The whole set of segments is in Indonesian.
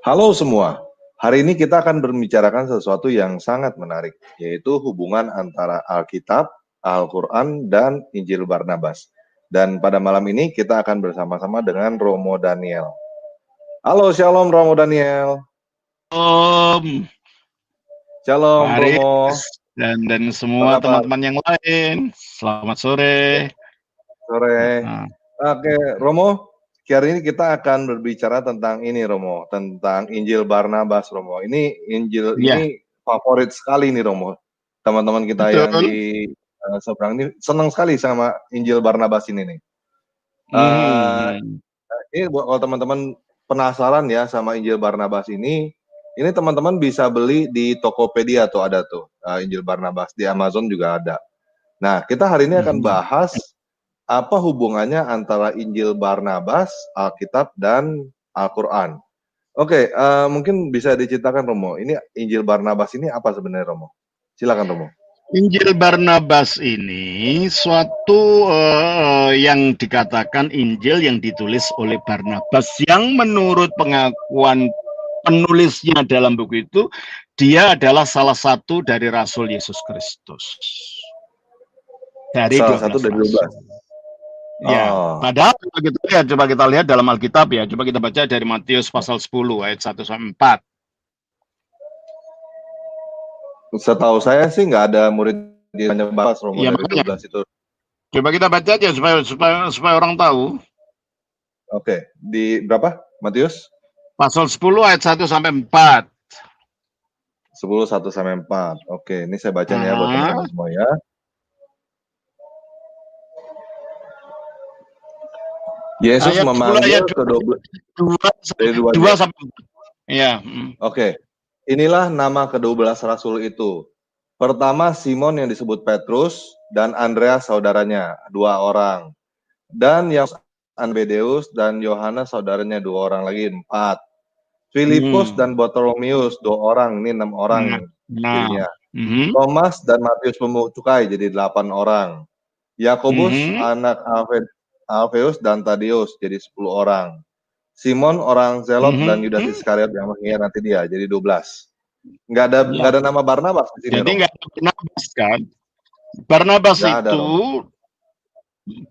Halo semua, hari ini kita akan membicarakan sesuatu yang sangat menarik, yaitu hubungan antara Alkitab, Al-Quran, dan Injil Barnabas. Dan pada malam ini kita akan bersama-sama dengan Romo Daniel. Halo, Shalom Romo Daniel. Om, Shalom Pak Romo. Aris, dan semua teman-teman yang lain. Selamat sore. Sore. Oke, Romo, hari ini kita akan berbicara tentang ini, Romo, tentang Injil Barnabas, Romo. Ini Injil ini favorit sekali nih, Romo. Teman-teman kita yang Betul. di seberang ini senang sekali sama Injil Barnabas ini nih. Ini kalau teman-teman penasaran ya sama Injil Barnabas ini teman-teman bisa beli di Tokopedia tuh ada tuh Injil Barnabas, di Amazon juga ada. Nah, kita hari ini akan bahas apa hubungannya antara Injil Barnabas, Alkitab, dan Al-Quran. Oke, mungkin bisa diceritakan Romo, ini Injil Barnabas ini apa sebenarnya Romo? Silakan Romo. Injil Barnabas ini suatu yang dikatakan Injil yang ditulis oleh Barnabas yang menurut pengakuan penulisnya dalam buku itu, dia adalah salah satu dari Rasul Yesus Kristus. Dari salah 12 satu dari 12. Ya, padahal coba kita lihat dalam Alkitab ya. Coba kita baca dari Matius pasal 10 ayat 1 sampai 4. Setahu saya sih nggak ada murid di Barnabas Romo ya, dari 12 itu. Coba kita baca aja supaya orang tahu. Oke, di berapa? Matius? Pasal 10 ayat 1 sampai 4. 10 1 sampai 4. Oke, ini saya bacanya ya buat teman-teman semua ya. Yesus ayat memanggil ke-12 sampai 4. Ya. Oke. Inilah nama ke-12 rasul itu. Pertama Simon yang disebut Petrus dan Andreas saudaranya, 2 orang. Dan yang Anbedeus dan Yohanes saudaranya 2 orang lagi, 4. Filipus dan Bartolomeus 2 orang, ini 6 orang jadinya. Thomas dan Matius pemungut cukai jadi 8 orang. Yakobus anak Alfeus dan Tadeus jadi 10 orang. Simon orang Zelot dan Yudas Iskariot yang mengkhianati dia jadi 12. Nggak ada nama Barnabas di sini. Jadi nggak ada Barnabas kan? Barnabas itu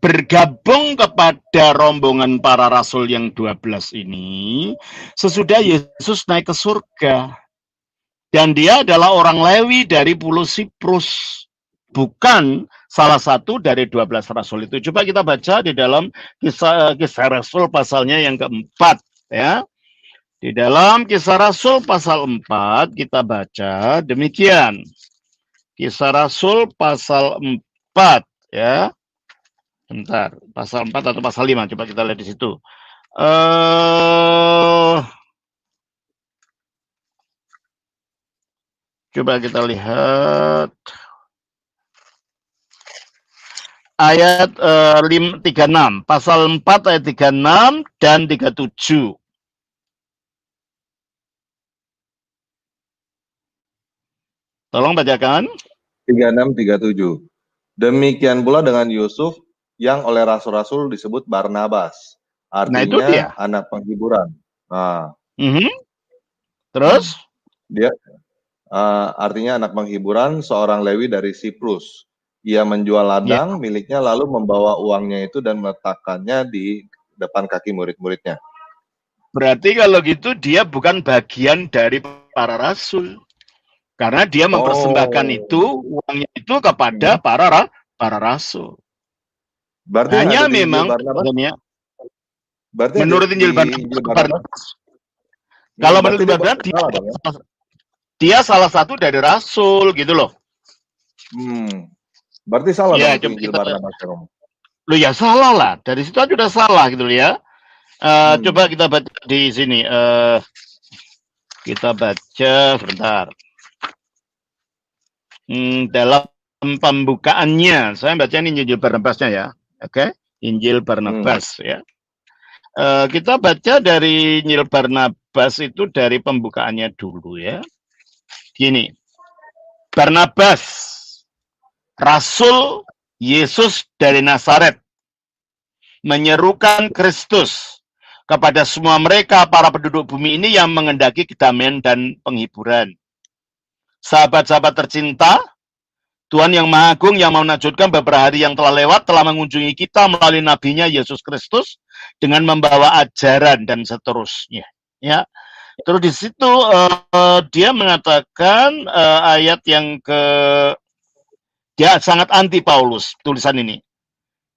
bergabung kepada rombongan para rasul yang 12 ini sesudah Yesus naik ke surga. Dan dia adalah orang Lewi dari pulau Siprus. Bukan salah satu dari 12 rasul itu. Coba kita baca di dalam kisah Rasul pasalnya yang keempat. Ya. Di dalam kisah Rasul pasal 4 kita baca demikian. Kisah Rasul pasal 4 ya. Bentar, pasal 4 atau pasal 5 coba kita lihat di situ. Coba kita lihat ayat 36, pasal 4 ayat 36 dan 37. Tolong bacakan. 36, 37. Demikian pula dengan Yusuf yang oleh rasul-rasul disebut Barnabas. Artinya anak penghiburan. Nah. Terus? Dia artinya anak penghiburan, seorang Lewi dari Siprus. Ia menjual ladang miliknya lalu membawa uangnya itu dan meletakkannya di depan kaki murid-muridnya. Berarti kalau gitu dia bukan bagian dari para rasul. Karena dia mempersembahkan itu, uangnya itu kepada para rasul. Berarti hanya memang menurut Injil Barnabas. Kalau menurut Barnabas dia salah satu dari rasul gitu loh. Berarti salah ya, dong Injil Barnabas. Loh ya salah lah. Dari situ aja udah salah gitu loh ya. Coba kita baca di sini. Kita baca sebentar. Dalam pembukaannya, saya baca ini Injil Barnabasnya ya. Oke, Injil Barnabas ya. Kita baca dari Injil Barnabas itu dari pembukaannya dulu ya. Gini, Barnabas, Rasul Yesus dari Nazaret, menyerukan Kristus, kepada semua mereka para penduduk bumi ini yang mengendaki kedamaian dan penghiburan. Sahabat-sahabat tercinta, Tuhan yang Maha Agung yang mau menakjubkan beberapa hari yang telah lewat telah mengunjungi kita melalui nabinya Yesus Kristus dengan membawa ajaran dan seterusnya. Ya, terus di situ dia mengatakan ayat yang dia sangat anti Paulus tulisan ini.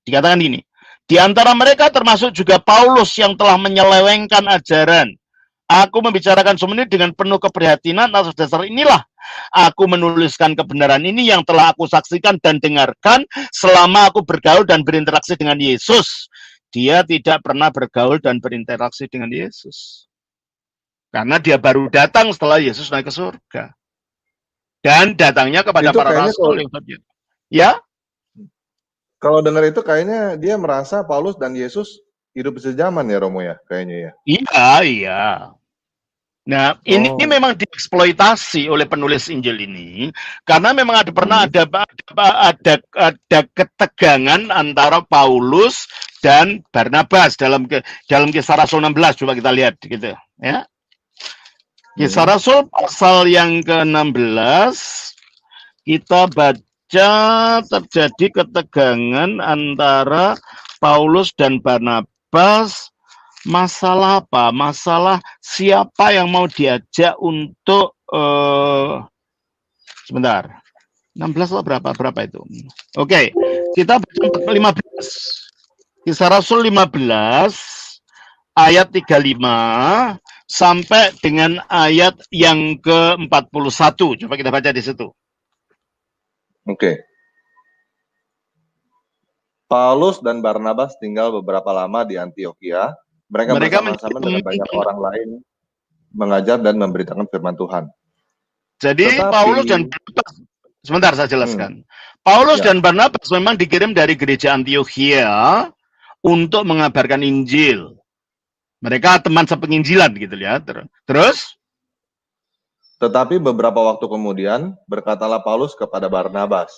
Dikatakan gini, di antara mereka termasuk juga Paulus yang telah menyelewengkan ajaran. Aku membicarakan semua ini dengan penuh keprihatinan. Atas dasar inilah aku menuliskan kebenaran ini yang telah aku saksikan dan dengarkan selama aku bergaul dan berinteraksi dengan Yesus. Dia tidak pernah bergaul dan berinteraksi dengan Yesus. Karena dia baru datang setelah Yesus naik ke surga. Dan datangnya kepada Itu para kayaknya rasul. Ya? Kalau dengar itu kayaknya dia merasa Paulus dan Yesus hidup sejaman ya, Romo ya, kayaknya ya. Iya, iya. Nah, ini memang dieksploitasi oleh penulis Injil ini karena memang ada ketegangan antara Paulus dan Barnabas dalam Kisah Rasul 16. Coba kita lihat gitu ya. Kisah Rasul pasal yang ke-16 kita baca terjadi ketegangan antara Paulus dan Barnabas. Masalah apa? Masalah siapa yang mau diajak untuk sebentar. 16 atau berapa itu? Oke, kita baca 15. Kisah Rasul 15 ayat 35 sampai dengan ayat yang ke-41. Coba kita baca di situ. Oke. Paulus dan Barnabas tinggal beberapa lama di Antiokhia. Mereka bersama-sama dengan banyak orang lain mengajar dan memberitakan firman Tuhan. Jadi Paulus dan Barnabas, sebentar saya jelaskan. Paulus dan Barnabas memang dikirim dari gereja Antiokhia untuk mengabarkan Injil. Mereka teman sepenginjilan gitu ya. Terus? Tetapi beberapa waktu kemudian berkatalah Paulus kepada Barnabas,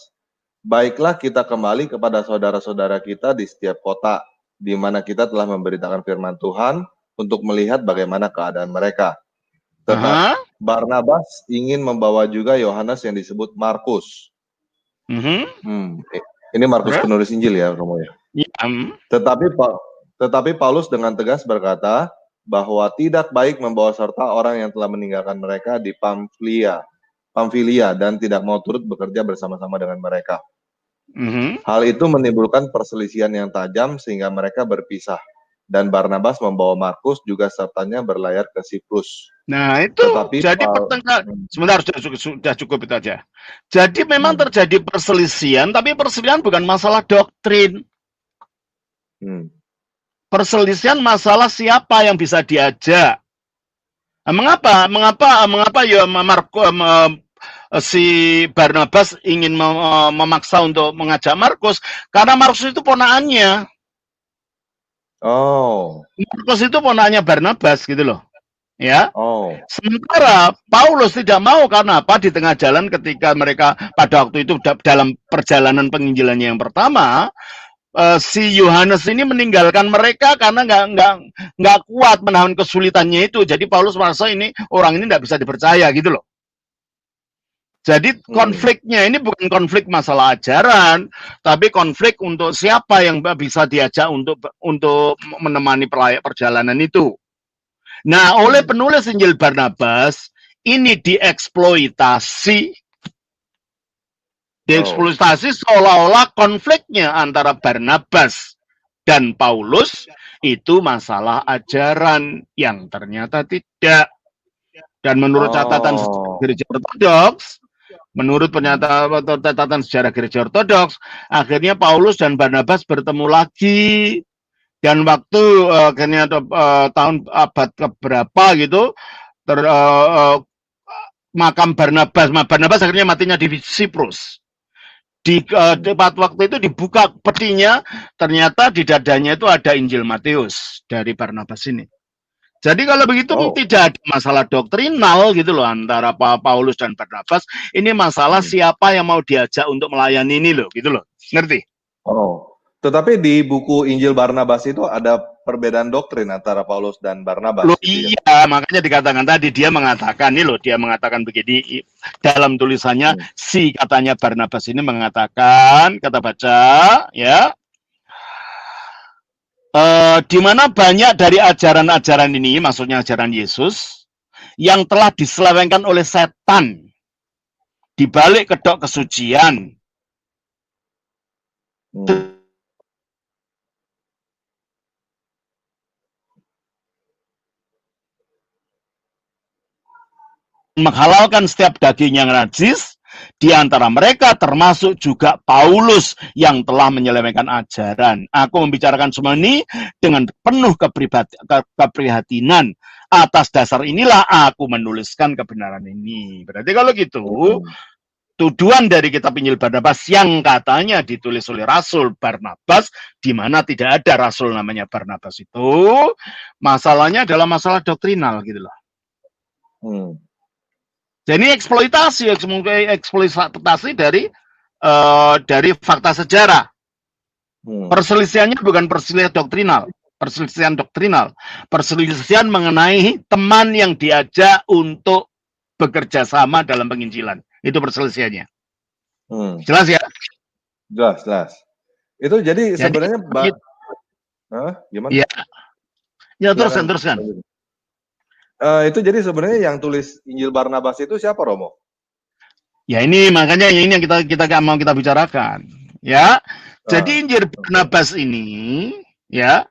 "Baiklah kita kembali kepada saudara-saudara kita di setiap kota, di mana kita telah memberitakan firman Tuhan untuk melihat bagaimana keadaan mereka." Tetapi Barnabas ingin membawa juga Yohanes yang disebut Markus. Ini Markus penulis Injil ya, Romo ya. Tetapi Paulus dengan tegas berkata bahwa tidak baik membawa serta orang yang telah meninggalkan mereka di Pamfilia dan tidak mau turut bekerja bersama-sama dengan mereka. Hal itu menimbulkan perselisihan yang tajam sehingga mereka berpisah. Dan Barnabas membawa Markus juga sertanya berlayar ke Siprus. Nah itu, jadi pertengahan, sebentar sudah cukup itu aja. Jadi memang terjadi perselisihan, tapi perselisihan bukan masalah doktrin. Perselisihan masalah siapa yang bisa diajak. Mengapa ya si Barnabas ingin memaksa untuk mengajak Markus? Karena Markus itu ponakannya. Markus itu ponakannya Barnabas gitu loh. Ya. Sementara Paulus tidak mau, karena apa? Di tengah jalan ketika mereka pada waktu itu dalam perjalanan penginjilannya yang pertama, si Yohanes ini meninggalkan mereka karena nggak kuat menahan kesulitannya itu. Jadi Paulus merasa orang ini nggak bisa dipercaya gitu loh. Jadi konfliknya ini bukan konflik masalah ajaran, tapi konflik untuk siapa yang bisa diajak untuk menemani perjalanan itu. Nah, oleh penulis Injil Barnabas ini dieksploitasi seolah-olah konfliknya antara Barnabas dan Paulus itu masalah ajaran, yang ternyata tidak. Dan menurut catatan gereja Ortodoks, menurut catatan sejarah gereja Ortodoks, akhirnya Paulus dan Barnabas bertemu lagi. Dan waktu akhirnya tahun abad keberapa gitu, makam Barnabas akhirnya matinya di Siprus. Di waktu itu dibuka petinya, ternyata di dadanya itu ada Injil Matius dari Barnabas ini. Jadi kalau begitu tidak ada masalah doktrinal gitu loh antara Paulus dan Barnabas. Ini masalah siapa yang mau diajak untuk melayani ini loh, gitu loh. Ngerti? Tetapi di buku Injil Barnabas itu ada perbedaan doktrin antara Paulus dan Barnabas. Loh Gitu ya. iya, makanya dikatakan tadi dia mengatakan nih loh, dia mengatakan begini dalam tulisannya si katanya Barnabas ini mengatakan, kata baca ya, di mana banyak dari ajaran-ajaran ini, maksudnya ajaran Yesus, yang telah diselewengkan oleh setan di balik kedok kesucian. Menghalalkan setiap daging yang najis, di antara mereka termasuk juga Paulus yang telah menyelewengkan ajaran. Aku membicarakan semua ini dengan penuh keprihatinan. Atas dasar inilah aku menuliskan kebenaran ini. Berarti kalau gitu, tuduhan dari kitab Injil Barnabas yang katanya ditulis oleh Rasul Barnabas, di mana tidak ada Rasul namanya Barnabas itu, masalahnya adalah masalah doktrinal gitu loh. Jadi eksploitasi dari fakta sejarah. Perselisihannya bukan perselisihan doktrinal, perselisihan mengenai teman yang diajak untuk bekerja sama dalam penginjilan. Itu perselisihannya. Jelas ya? Jelas. Itu jadi sebenarnya gimana? Iya. Ya teruskan. Itu jadi sebenarnya yang tulis Injil Barnabas itu siapa, Romo? Ya ini makanya ini yang kita mau kita bicarakan, ya. Jadi Injil Barnabas ini, ya,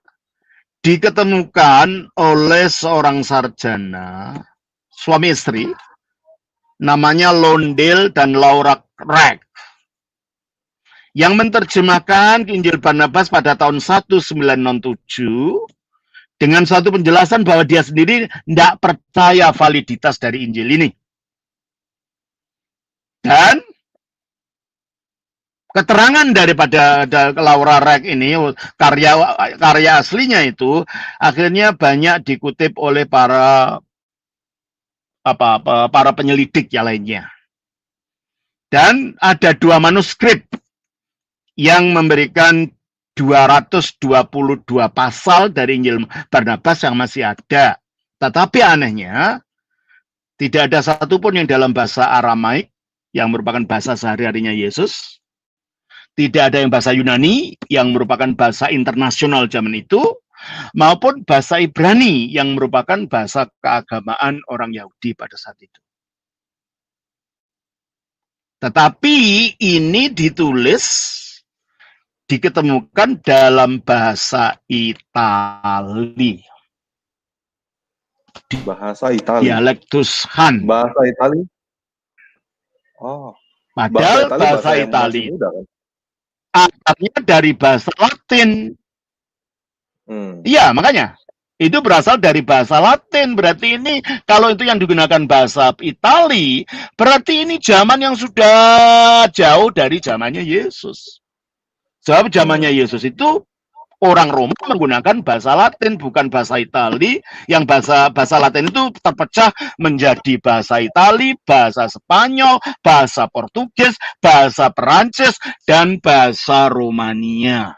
diketemukan oleh seorang sarjana suami istri, namanya Londale dan Laura Craig, yang menerjemahkan Injil Barnabas pada tahun 1907. Dengan suatu penjelasan bahwa dia sendiri tidak percaya validitas dari Injil ini. Dan keterangan daripada Laura Craig ini, karya aslinya itu, akhirnya banyak dikutip oleh para penyelidik yang lainnya. Dan ada 2 manuskrip yang memberikan 222 pasal dari Injil Barnabas yang masih ada. Tetapi anehnya, tidak ada satupun yang dalam bahasa Aramaik, yang merupakan bahasa sehari-harinya Yesus. Tidak ada yang bahasa Yunani, yang merupakan bahasa internasional zaman itu, maupun bahasa Ibrani, yang merupakan bahasa keagamaan orang Yahudi pada saat itu. Tetapi ini diketemukan dalam bahasa Itali. Bahasa Itali. Dialek Tuscan. Bahasa Itali. Padahal bahasa Itali kan? Akarnya dari bahasa Latin. Iya, makanya itu berasal dari bahasa Latin. Berarti ini kalau itu yang digunakan bahasa Itali, berarti ini zaman yang sudah jauh dari zamannya Yesus. Sebab zamannya Yesus itu orang Roma menggunakan bahasa Latin, bukan bahasa Itali. Yang bahasa Latin itu terpecah menjadi bahasa Itali, bahasa Spanyol, bahasa Portugis, bahasa Perancis, dan bahasa Romania.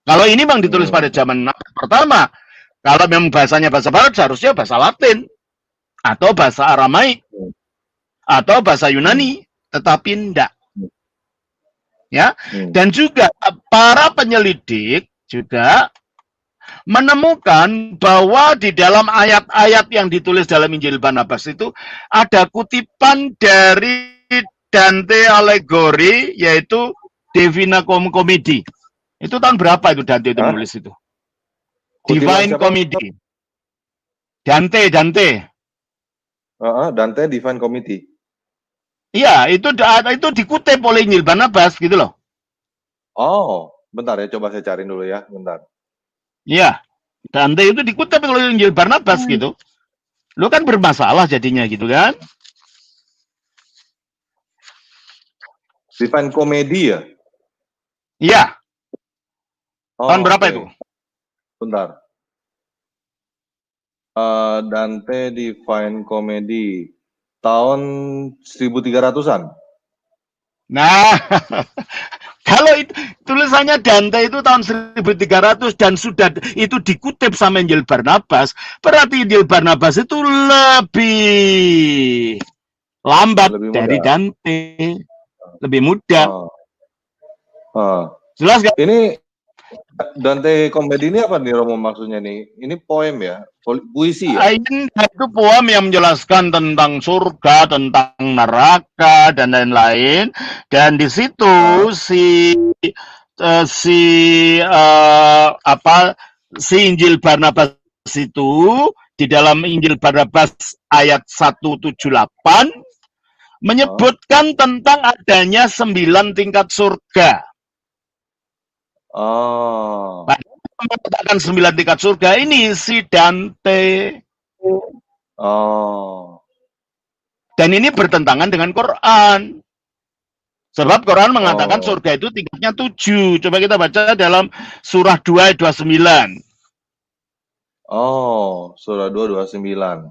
Kalau ini memang ditulis pada zaman pertama, kalau memang bahasanya bahasa Barat, seharusnya bahasa Latin, atau bahasa Aramaik, atau bahasa Yunani, tetapi tidak. Ya, dan juga para penyelidik juga menemukan bahwa di dalam ayat-ayat yang ditulis dalam Injil Barnabas itu ada kutipan dari Dante Alighieri, yaitu Divina Comedy. Itu tahun berapa itu Dante itu menulis itu? Divine Comedy. Dante. Dante Divine Comedy. Iya, itu dikutip oleh Injil Barnabas gitu loh. Oh, bentar ya, coba saya cari dulu ya, bentar. Iya, Dante itu dikutip oleh Injil Barnabas gitu. Lu kan bermasalah jadinya gitu kan? Divine Comedy ya? Iya. Tahun berapa itu? Bentar. Dante Divine Comedy. Tahun 1300-an. Nah, Kalau tulisannya Dante itu tahun 1300 dan sudah itu dikutip sama Injil Barnabas, berarti Injil Barnabas itu lebih lambat Lebih dari mudah. Dante, lebih muda. Oh. Oh. Jelas gak? Ini Dante Komedi ini apa nih Romo maksudnya nih? Ini poem ya? Puisi ya? Ini itu poem yang menjelaskan tentang surga, tentang neraka dan lain-lain. Dan di situ si Injil Barnabas itu di dalam Injil Barnabas ayat 178 menyebutkan tentang adanya 9 tingkat surga. Oh. Mengatakan 9 tingkat surga ini si Dante. Oh. Dan ini bertentangan dengan Quran. Sebab Quran mengatakan surga itu tingkatnya 7. Coba kita baca dalam surah 2 ayat 29. Oh, surah 2 29.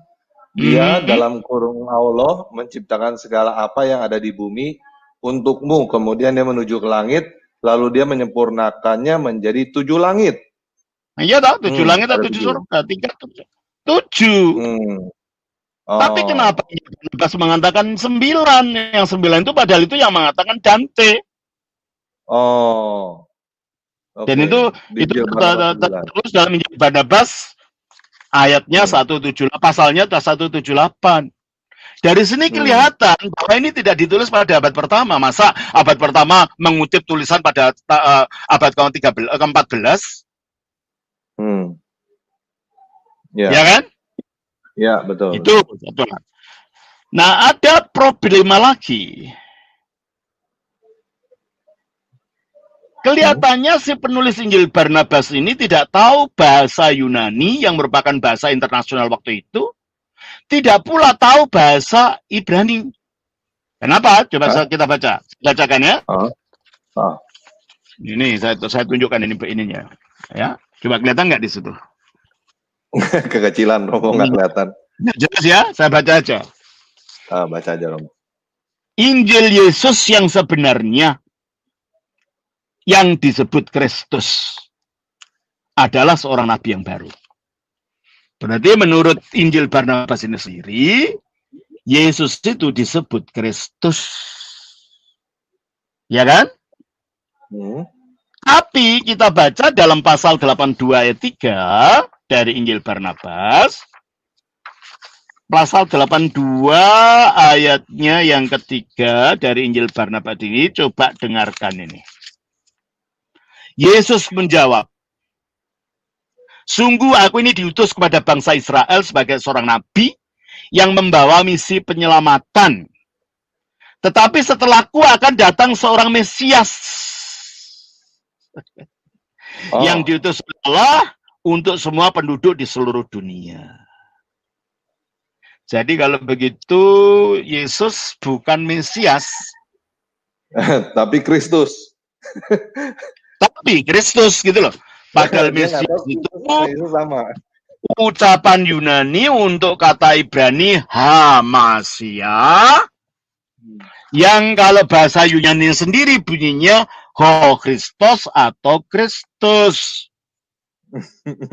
Dia dalam kurung Allah menciptakan segala apa yang ada di bumi untukmu. Kemudian dia menuju ke langit, lalu dia menyempurnakannya menjadi 7 langit. Iya tak? 7 langit atau 7 surga? Tingkat 7. Tapi kenapa Barnabas mengatakan 9? Yang 9 itu padahal itu yang mengatakan Dante. Oh. Dan itu terus dalam Injil Barnabas ayatnya 178, pasalnya 178. Dari sini kelihatan bahwa ini tidak ditulis pada abad pertama. Masa abad pertama mengutip tulisan pada abad ke-14? Ya kan? Ya, betul. Itu betul. Nah, ada problema lagi. Kelihatannya si penulis Injil Barnabas ini tidak tahu bahasa Yunani yang merupakan bahasa internasional waktu itu. Tidak pula tahu bahasa Ibrani. Kenapa? Coba kita baca. Bacakan ya. Ini saya tunjukkan ini ininya. Ya, coba kelihatan nggak di situ? Kekecilan Romo nggak kelihatan. Jelas ya, saya baca aja. Baca aja Romo. Injil Yesus yang sebenarnya yang disebut Kristus adalah seorang nabi yang baru. Berarti menurut Injil Barnabas ini sendiri, Yesus itu disebut Kristus. Ya kan? Tapi kita baca dalam pasal 82 ayat 3 dari Injil Barnabas. Pasal 82 ayatnya yang ketiga dari Injil Barnabas ini, coba dengarkan ini. Yesus menjawab, sungguh aku ini diutus kepada bangsa Israel sebagai seorang nabi yang membawa misi penyelamatan. Tetapi setelahku akan datang seorang Mesias yang diutus Allah untuk semua penduduk di seluruh dunia. Jadi kalau begitu Yesus bukan Mesias, tapi Kristus. Tapi Kristus gitu loh. Padahal Mesias itu sama. Ucapan Yunani untuk kata Ibrani Hamasia, yang kalau bahasa Yunani sendiri bunyinya Ho Christos atau Kristus.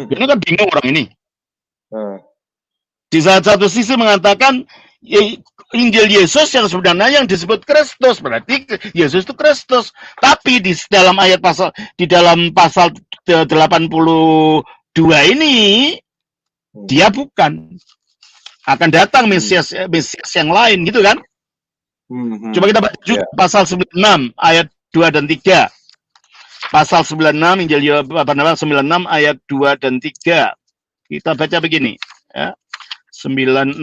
Ini kan bingung orang ini. Di satu sisi mengatakan Injil Yesus yang sebenarnya yang disebut Kristus, berarti Yesus itu Kristus. Tapi di dalam ayat di dalam pasal 82 ini dia bukan. Akan datang Mesias yang lain gitu kan? Coba kita baca juga pasal 96 ayat 2 dan 3. Pasal 96 Injil Barnabas 96 ayat 2 dan 3. Kita baca begini, ya. 96.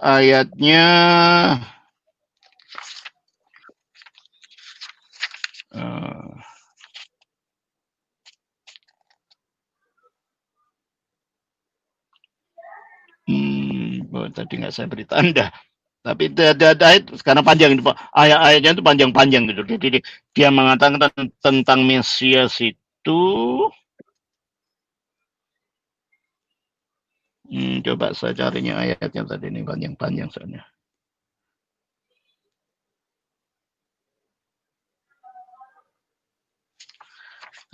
Ayatnya tadi nggak saya beri tanda, tapi ada ayat karena panjang ayat-ayatnya itu panjang-panjang gitu. Jadi dia mengatakan tentang Mesias itu. Coba saya carinya ayatnya tadi ini panjang-panjang soalnya.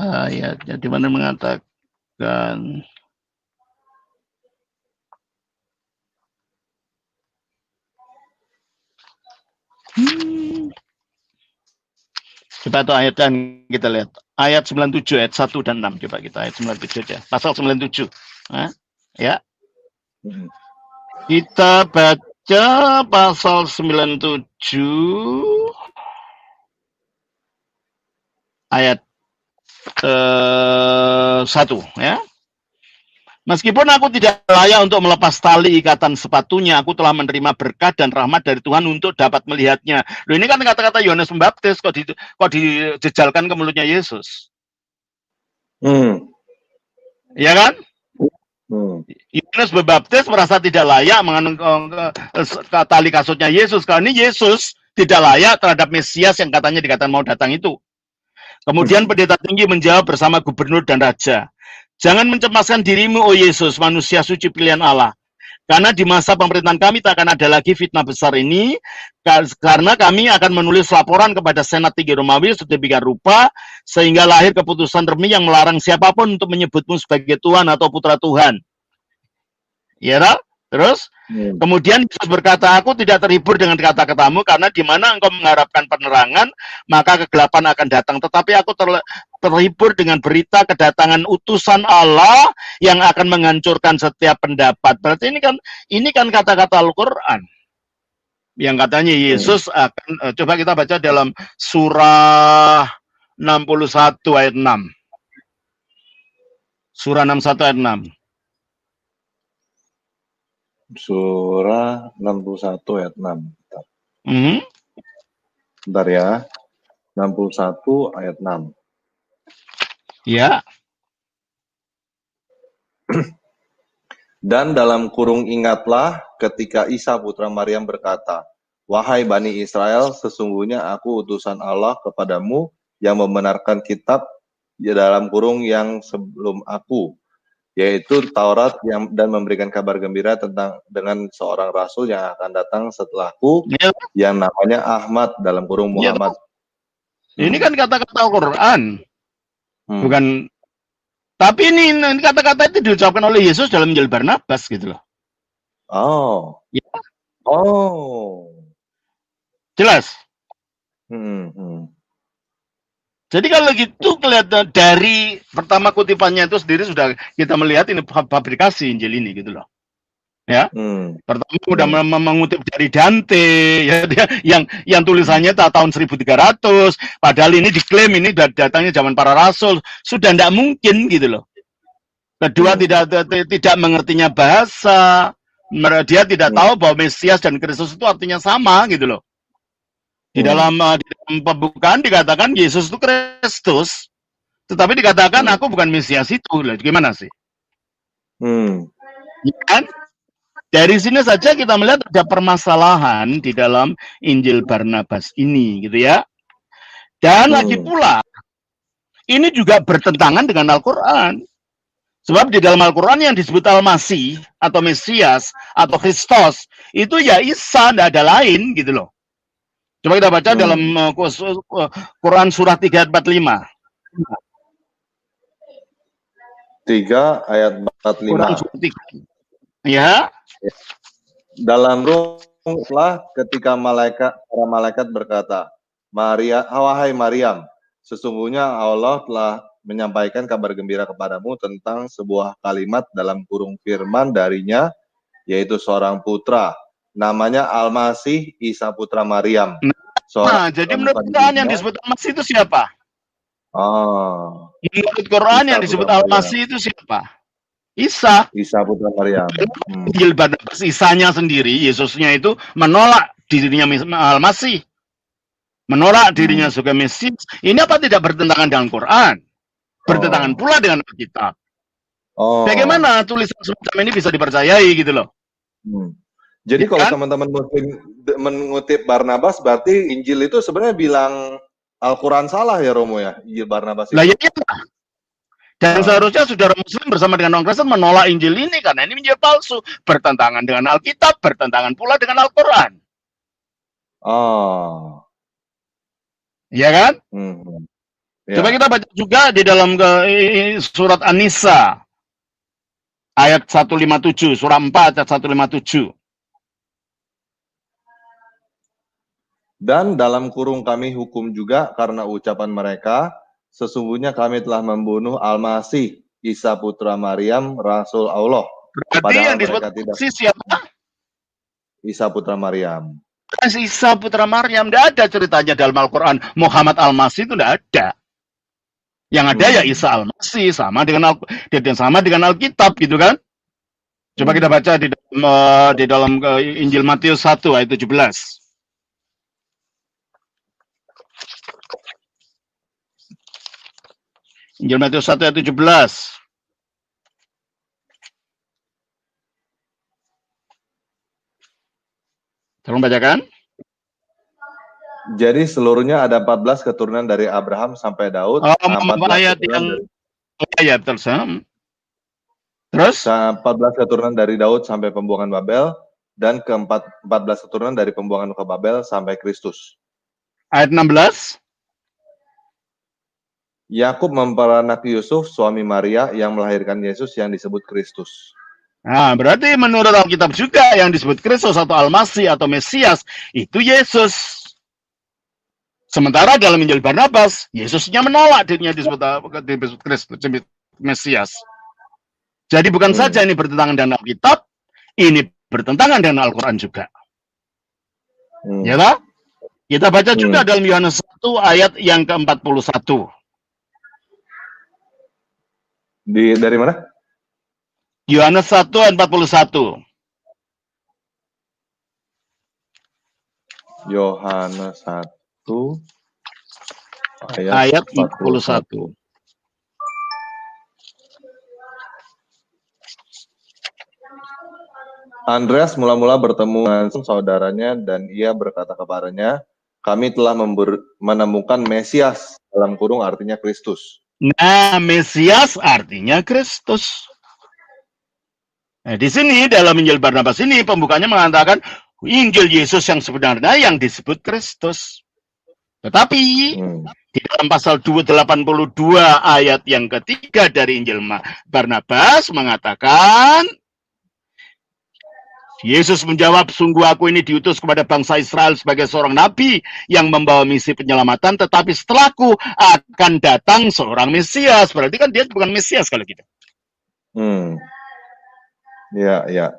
ayatnya di mana mengatakan coba tuh ayatnya kita lihat. Ayat 97, ayat 1 dan 6. Coba kita ayat 97 aja. Pasal 97. Ya. Kita baca pasal 97 ayat 1 ya. Meskipun aku tidak layak untuk melepas tali ikatan sepatunya, aku telah menerima berkat dan rahmat dari Tuhan untuk dapat melihatnya. Loh, ini kan kata-kata Yohanes Pembaptis kok dijejalkan ke mulutnya Yesus. Ya kan? Yohanes Pembaptis merasa tidak layak mengandung tali kasutnya Yesus. Kalau ini Yesus tidak layak terhadap Mesias yang katanya dikatakan mau datang itu. Kemudian pendeta tinggi menjawab bersama gubernur dan raja, jangan mencemaskan dirimu, oh Yesus, manusia suci pilihan Allah. Karena di masa pemerintahan kami tak akan ada lagi fitnah besar ini, karena kami akan menulis laporan kepada Senat tinggi Romawi sedemikian rupa, sehingga lahir keputusan resmi yang melarang siapapun untuk menyebutmu sebagai Tuhan atau Putra Tuhan. Ya, terus? Kemudian Yesus berkata, aku tidak terhibur dengan kata-katamu, karena di mana engkau mengharapkan penerangan, maka kegelapan akan datang. Tetapi aku terhibur dengan berita kedatangan utusan Allah yang akan menghancurkan setiap pendapat. Berarti ini kan kata-kata Al-Quran yang katanya Yesus akan, coba kita baca dalam surah 61 ayat 6. Surah 61 ayat 6. Surah 61 ayat 6. Bentar ya. 61 ayat 6. Ya. Dan dalam kurung ingatlah ketika Isa putra Maryam berkata, wahai Bani Israel, sesungguhnya aku utusan Allah kepadamu yang membenarkan kitab dalam kurung yang sebelum aku, yaitu Taurat dan memberikan kabar gembira dengan seorang rasul yang akan datang setelahku, yang namanya Ahmad dalam kurung Muhammad. Ini kan kata-kata Al-Quran, bukan. Tapi ini kata-kata itu diucapkan oleh Yesus dalam Injil Barnabas gitu loh. Oh. Ya. Oh. Jelas. Jadi kalau gitu kelihatan dari pertama kutipannya itu sendiri sudah kita melihat ini fabrikasi Injil ini gitu loh. Ya. Pertama udah mengutip dari Dante ya, yang tulisannya tahun 1300, padahal ini diklaim ini datangnya zaman para rasul, sudah tidak mungkin gitu loh. Kedua tidak mengertinya bahasa, dia tidak tahu bahwa Mesias dan Kristus itu artinya sama gitu loh. Di dalam pembukaan dikatakan Yesus itu Kristus, tetapi dikatakan aku bukan Mesias itu. Lah, gimana sih? Ya kan? Dari sini saja kita melihat ada permasalahan di dalam Injil Barnabas ini, gitu ya. Dan lagi pula, ini juga bertentangan dengan Al-Quran. Sebab di dalam Al-Quran yang disebut Al-Masih atau Mesias atau Kristus itu ya Isa, tidak ada lain gitu loh. Coba kita baca dalam Quran surah 3 ayat 45. 3 ayat 45. Quran surah 3. Ya. Dalam ruhlah ketika para malaikat berkata, wahai Maryam, sesungguhnya Allah telah menyampaikan kabar gembira kepadamu tentang sebuah kalimat dalam kurung firman darinya, yaitu seorang putra, namanya Al-Masih Isa putra Maryam. Jadi menurut Quran yang disebut Al-Masih itu siapa? Menurut Quran yang disebut Al-Masih itu siapa? Isa putra Maryam. Injil Barnabas, Isanya sendiri, Yesusnya itu menolak dirinya Al-Masih, menolak dirinya sebagai Mesias. Ini apa tidak bertentangan dengan Quran? Bertentangan pula dengan Alkitab. Bagaimana tulisan semacam ini bisa dipercayai gitu loh? Jadi kalau teman-teman Muslim mengutip Barnabas, berarti Injil itu sebenarnya bilang Al-Quran salah ya Romo ya, Injil Barnabas itu. Lah ya iya. Dan seharusnya saudara Muslim bersama dengan orang Kristen menolak Injil ini karena ini Injil palsu, bertentangan dengan Alkitab, bertentangan pula dengan Al-Quran. Iya kan? Coba Ya. kita baca juga di dalam surat An-Nisa ayat 157, surah 4 ayat 157. Dan dalam kurung kami hukum juga karena ucapan mereka, sesungguhnya kami telah membunuh Al-Masih, Isa putra Maryam, Rasul Allah. Berarti Padahal yang disebut mereka tidak. siapa? Isa putra Maryam. Isa putra Maryam. Tidak ada ceritanya dalam Al-Quran. Muhammad Al-Masih itu tidak ada. Yang ada ya Isa Al-Masih, sama dengan Alkitab gitu kan. Coba kita baca di dalam Injil Matius 1 ayat 17. Injil Matius 1 ayat 17. Tolong bacakan. Jadi seluruhnya ada 14 keturunan dari Abraham sampai Daud. 14 ayat keturunan yang betul. Terus 14 keturunan dari Daud sampai pembuangan Babel, dan ke-14 keturunan dari pembuangan ke Babel sampai Kristus. Ayat 16. Yakub memperanaki Yusuf, suami Maria, yang melahirkan Yesus yang disebut Kristus. Nah, berarti menurut Alkitab juga yang disebut Kristus atau Al-Masih atau Mesias itu Yesus. Sementara dalam Injil Barnabas, Yesusnya menolak dirinya disebut Kristus, Mesias. Jadi bukan saja ini bertentangan dengan Alkitab, ini bertentangan dengan Al-Quran juga. Ya tak? Kita baca juga dalam Yohanes 1 ayat yang ke-41. Dari mana? Yohanes 1 ayat 41. Yohanes 1 ayat 41. Andreas mula-mula bertemu dengan saudaranya dan ia berkata kepadanya, kami telah menemukan Mesias, dalam kurung artinya Kristus. Nah, Mesias artinya Kristus. Nah, di sini dalam Injil Barnabas ini pembukanya mengatakan Injil Yesus yang sebenarnya yang disebut Kristus. Tetapi di dalam pasal 282 ayat yang ketiga dari Injil Barnabas mengatakan Yesus menjawab, sungguh aku ini diutus kepada bangsa Israel sebagai seorang nabi yang membawa misi penyelamatan, tetapi setelahku akan datang seorang Mesias. Berarti kan dia bukan Mesias kalau gitu. Ya.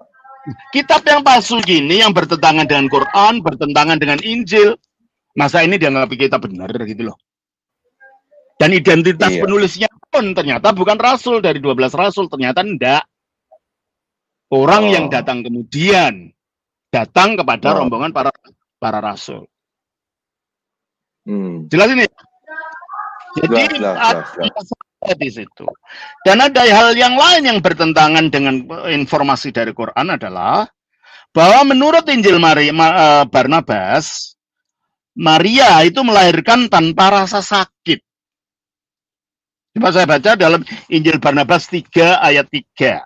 Kitab yang palsu gini, yang bertentangan dengan Quran, bertentangan dengan Injil, masa ini dianggap kita benar gitu loh. Dan identitas penulisnya pun ternyata bukan rasul dari 12 rasul, ternyata enggak. Orang yang datang kemudian datang kepada rombongan para rasul. Jelas ini? Jadi ada di situ. Dan ada hal yang lain yang bertentangan dengan informasi dari Quran adalah bahwa menurut Injil Barnabas, Maria itu melahirkan tanpa rasa sakit. Coba saya baca dalam Injil Barnabas 3 ayat 3.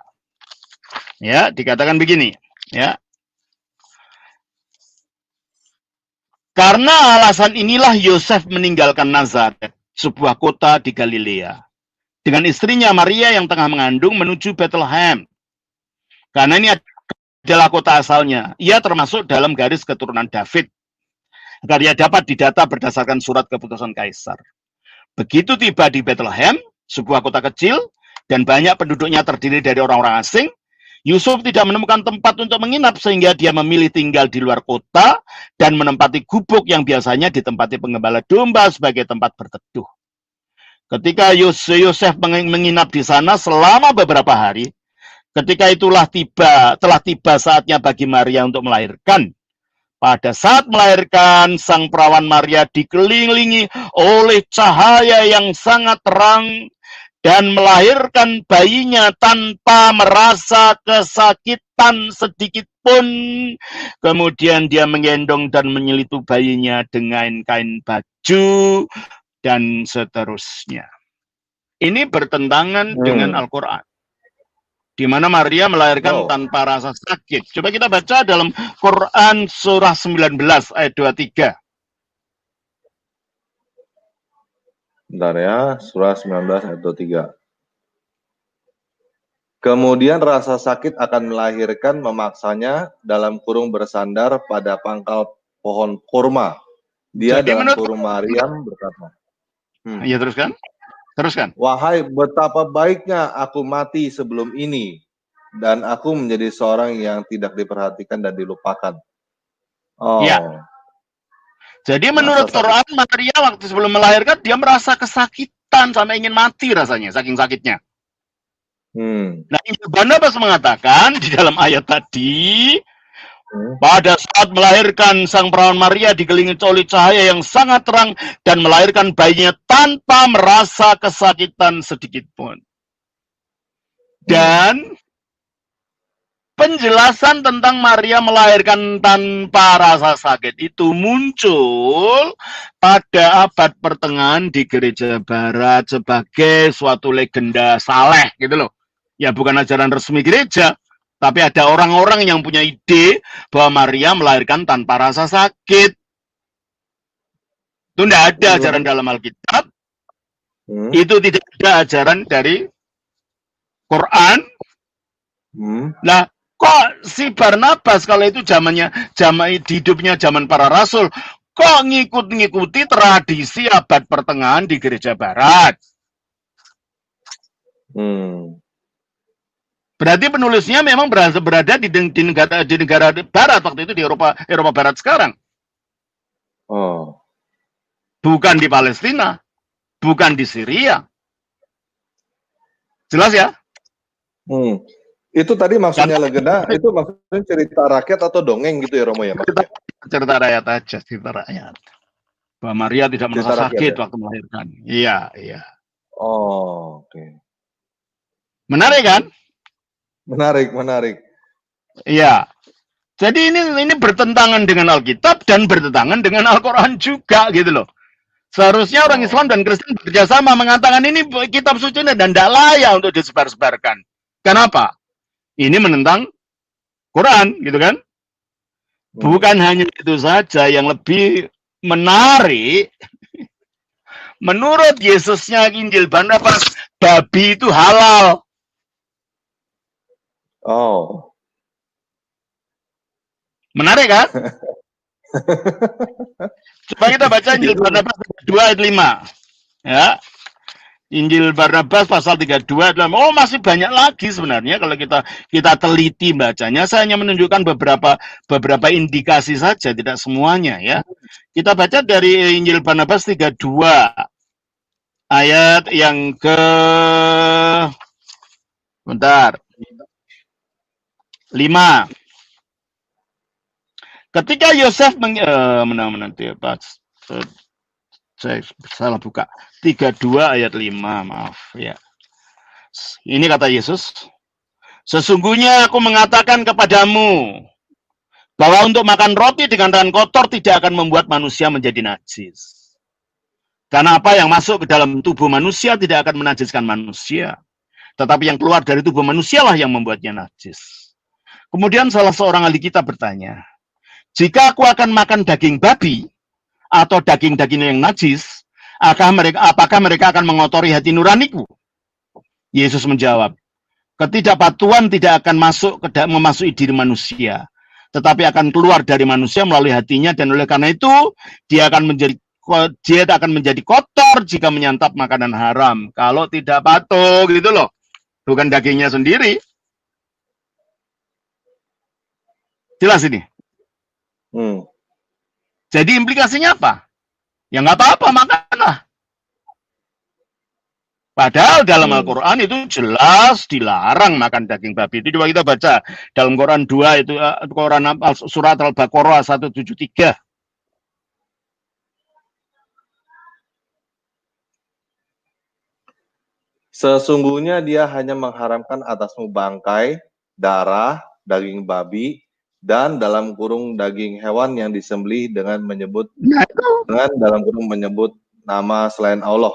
Ya, dikatakan begini, ya. Karena alasan inilah Yosef meninggalkan Nazaret, sebuah kota di Galilea, dengan istrinya Maria yang tengah mengandung menuju Bethlehem. Karena ini adalah kota asalnya. Ia termasuk dalam garis keturunan David. Agar ia dapat didata berdasarkan surat keputusan Kaisar. Begitu tiba di Bethlehem, sebuah kota kecil, dan banyak penduduknya terdiri dari orang-orang asing, Yusuf tidak menemukan tempat untuk menginap sehingga dia memilih tinggal di luar kota dan menempati gubuk yang biasanya ditempati penggembala domba sebagai tempat berteduh. Ketika Yosef menginap di sana selama beberapa hari, ketika itulah telah tiba saatnya bagi Maria untuk melahirkan. Pada saat melahirkan, sang perawan Maria dikelilingi oleh cahaya yang sangat terang dan melahirkan bayinya tanpa merasa kesakitan sedikit pun. Kemudian dia menggendong dan menyelitu bayinya dengan kain baju dan seterusnya. Ini bertentangan dengan Al-Quran, di mana Maria melahirkan tanpa rasa sakit. Coba kita baca dalam Quran surah 19 ayat 23. Bentar ya, surah 19 ayat 23. Kemudian rasa sakit akan melahirkan memaksanya dalam kurung bersandar pada pangkal pohon kurma. Dia Jadi dalam menurut, kurung Maryam berkata, ya teruskan, teruskan. wahai betapa baiknya aku mati sebelum ini, dan aku menjadi seorang yang tidak diperhatikan dan dilupakan. Ya, Oh, jadi masa menurut sakit. Quran, Maria waktu sebelum melahirkan dia merasa kesakitan sampai ingin mati rasanya, saking sakitnya. Nah, Injil Barnabas mengatakan di dalam ayat tadi, pada saat melahirkan sang perawan Maria dikelilingi oleh cahaya yang sangat terang dan melahirkan bayinya tanpa merasa kesakitan sedikit pun. Dan penjelasan tentang Maria melahirkan tanpa rasa sakit itu muncul pada abad pertengahan di gereja barat sebagai suatu legenda saleh gitu loh. Ya bukan ajaran resmi gereja, tapi ada orang-orang yang punya ide bahwa Maria melahirkan tanpa rasa sakit. Itu tidak ada ajaran dalam Alkitab. Itu tidak ada ajaran dari Quran. Nah, kok si Barnabas kalau itu zaman hidupnya zaman para rasul, kok ngikuti tradisi abad pertengahan di gereja barat? Berarti penulisnya memang berada di negara barat waktu itu, di Eropa barat sekarang. Oh. Bukan di Palestina, bukan di Syria. Jelas ya? Itu tadi maksudnya legenda, itu maksudnya cerita rakyat atau dongeng gitu ya Romo ya? Cerita rakyat aja, cerita rakyat. Bahwa Maria tidak merasa sakit waktu melahirkan. Iya, iya. Oh, oke. Menarik kan? Menarik. Iya. Jadi ini bertentangan dengan Alkitab dan bertentangan dengan Al-Quran juga gitu loh. Seharusnya orang Islam dan Kristen bekerjasama mengatakan ini kitab suci dan tidak layak untuk disebar-sebarkan. Kenapa? Ini menentang Quran gitu kan? Bukan hanya itu saja, yang lebih menarik, menurut Yesusnya Injil Barnabas, babi itu halal. Oh. Menarik kan? Coba kita baca Injil Barnabas 2 ayat 5. Ya. Injil Barnabas pasal 32 ayat 5. Oh, masih banyak lagi sebenarnya kalau kita teliti bacanya. Saya hanya menunjukkan beberapa indikasi saja, tidak semuanya ya. Kita baca dari Injil Barnabas 32 ayat yang ke 5. Ketika Yosef saya salah buka. 32 ayat 5, maaf ya. Ini kata Yesus, sesungguhnya aku mengatakan kepadamu bahwa untuk makan roti dengan tangan kotor tidak akan membuat manusia menjadi najis. Karena apa yang masuk ke dalam tubuh manusia tidak akan menajiskan manusia, tetapi yang keluar dari tubuh manusia lah yang membuatnya najis. Kemudian salah seorang ahli kitab bertanya, jika aku akan makan daging babi atau daging-daging yang najis, apakah mereka akan mengotori hati nuraniku? Yesus menjawab, ketidakpatuhan tidak akan memasuki diri manusia, tetapi akan keluar dari manusia melalui hatinya, dan oleh karena itu dia akan menjadi kotor jika menyantap makanan haram. Kalau tidak patuh gitu loh, bukan dagingnya sendiri. Jelas ini. Jadi implikasinya apa? Ya nggak apa-apa, makanlah. Padahal dalam Al-Quran itu jelas dilarang makan daging babi. Itu coba kita baca dalam Quran 2 itu Quran surat Al-Baqarah 173. Sesungguhnya dia hanya mengharamkan atasmu bangkai, darah, daging babi, dan dalam kurung daging hewan yang disembelih dengan menyebut dalam kurung menyebut nama selain Allah.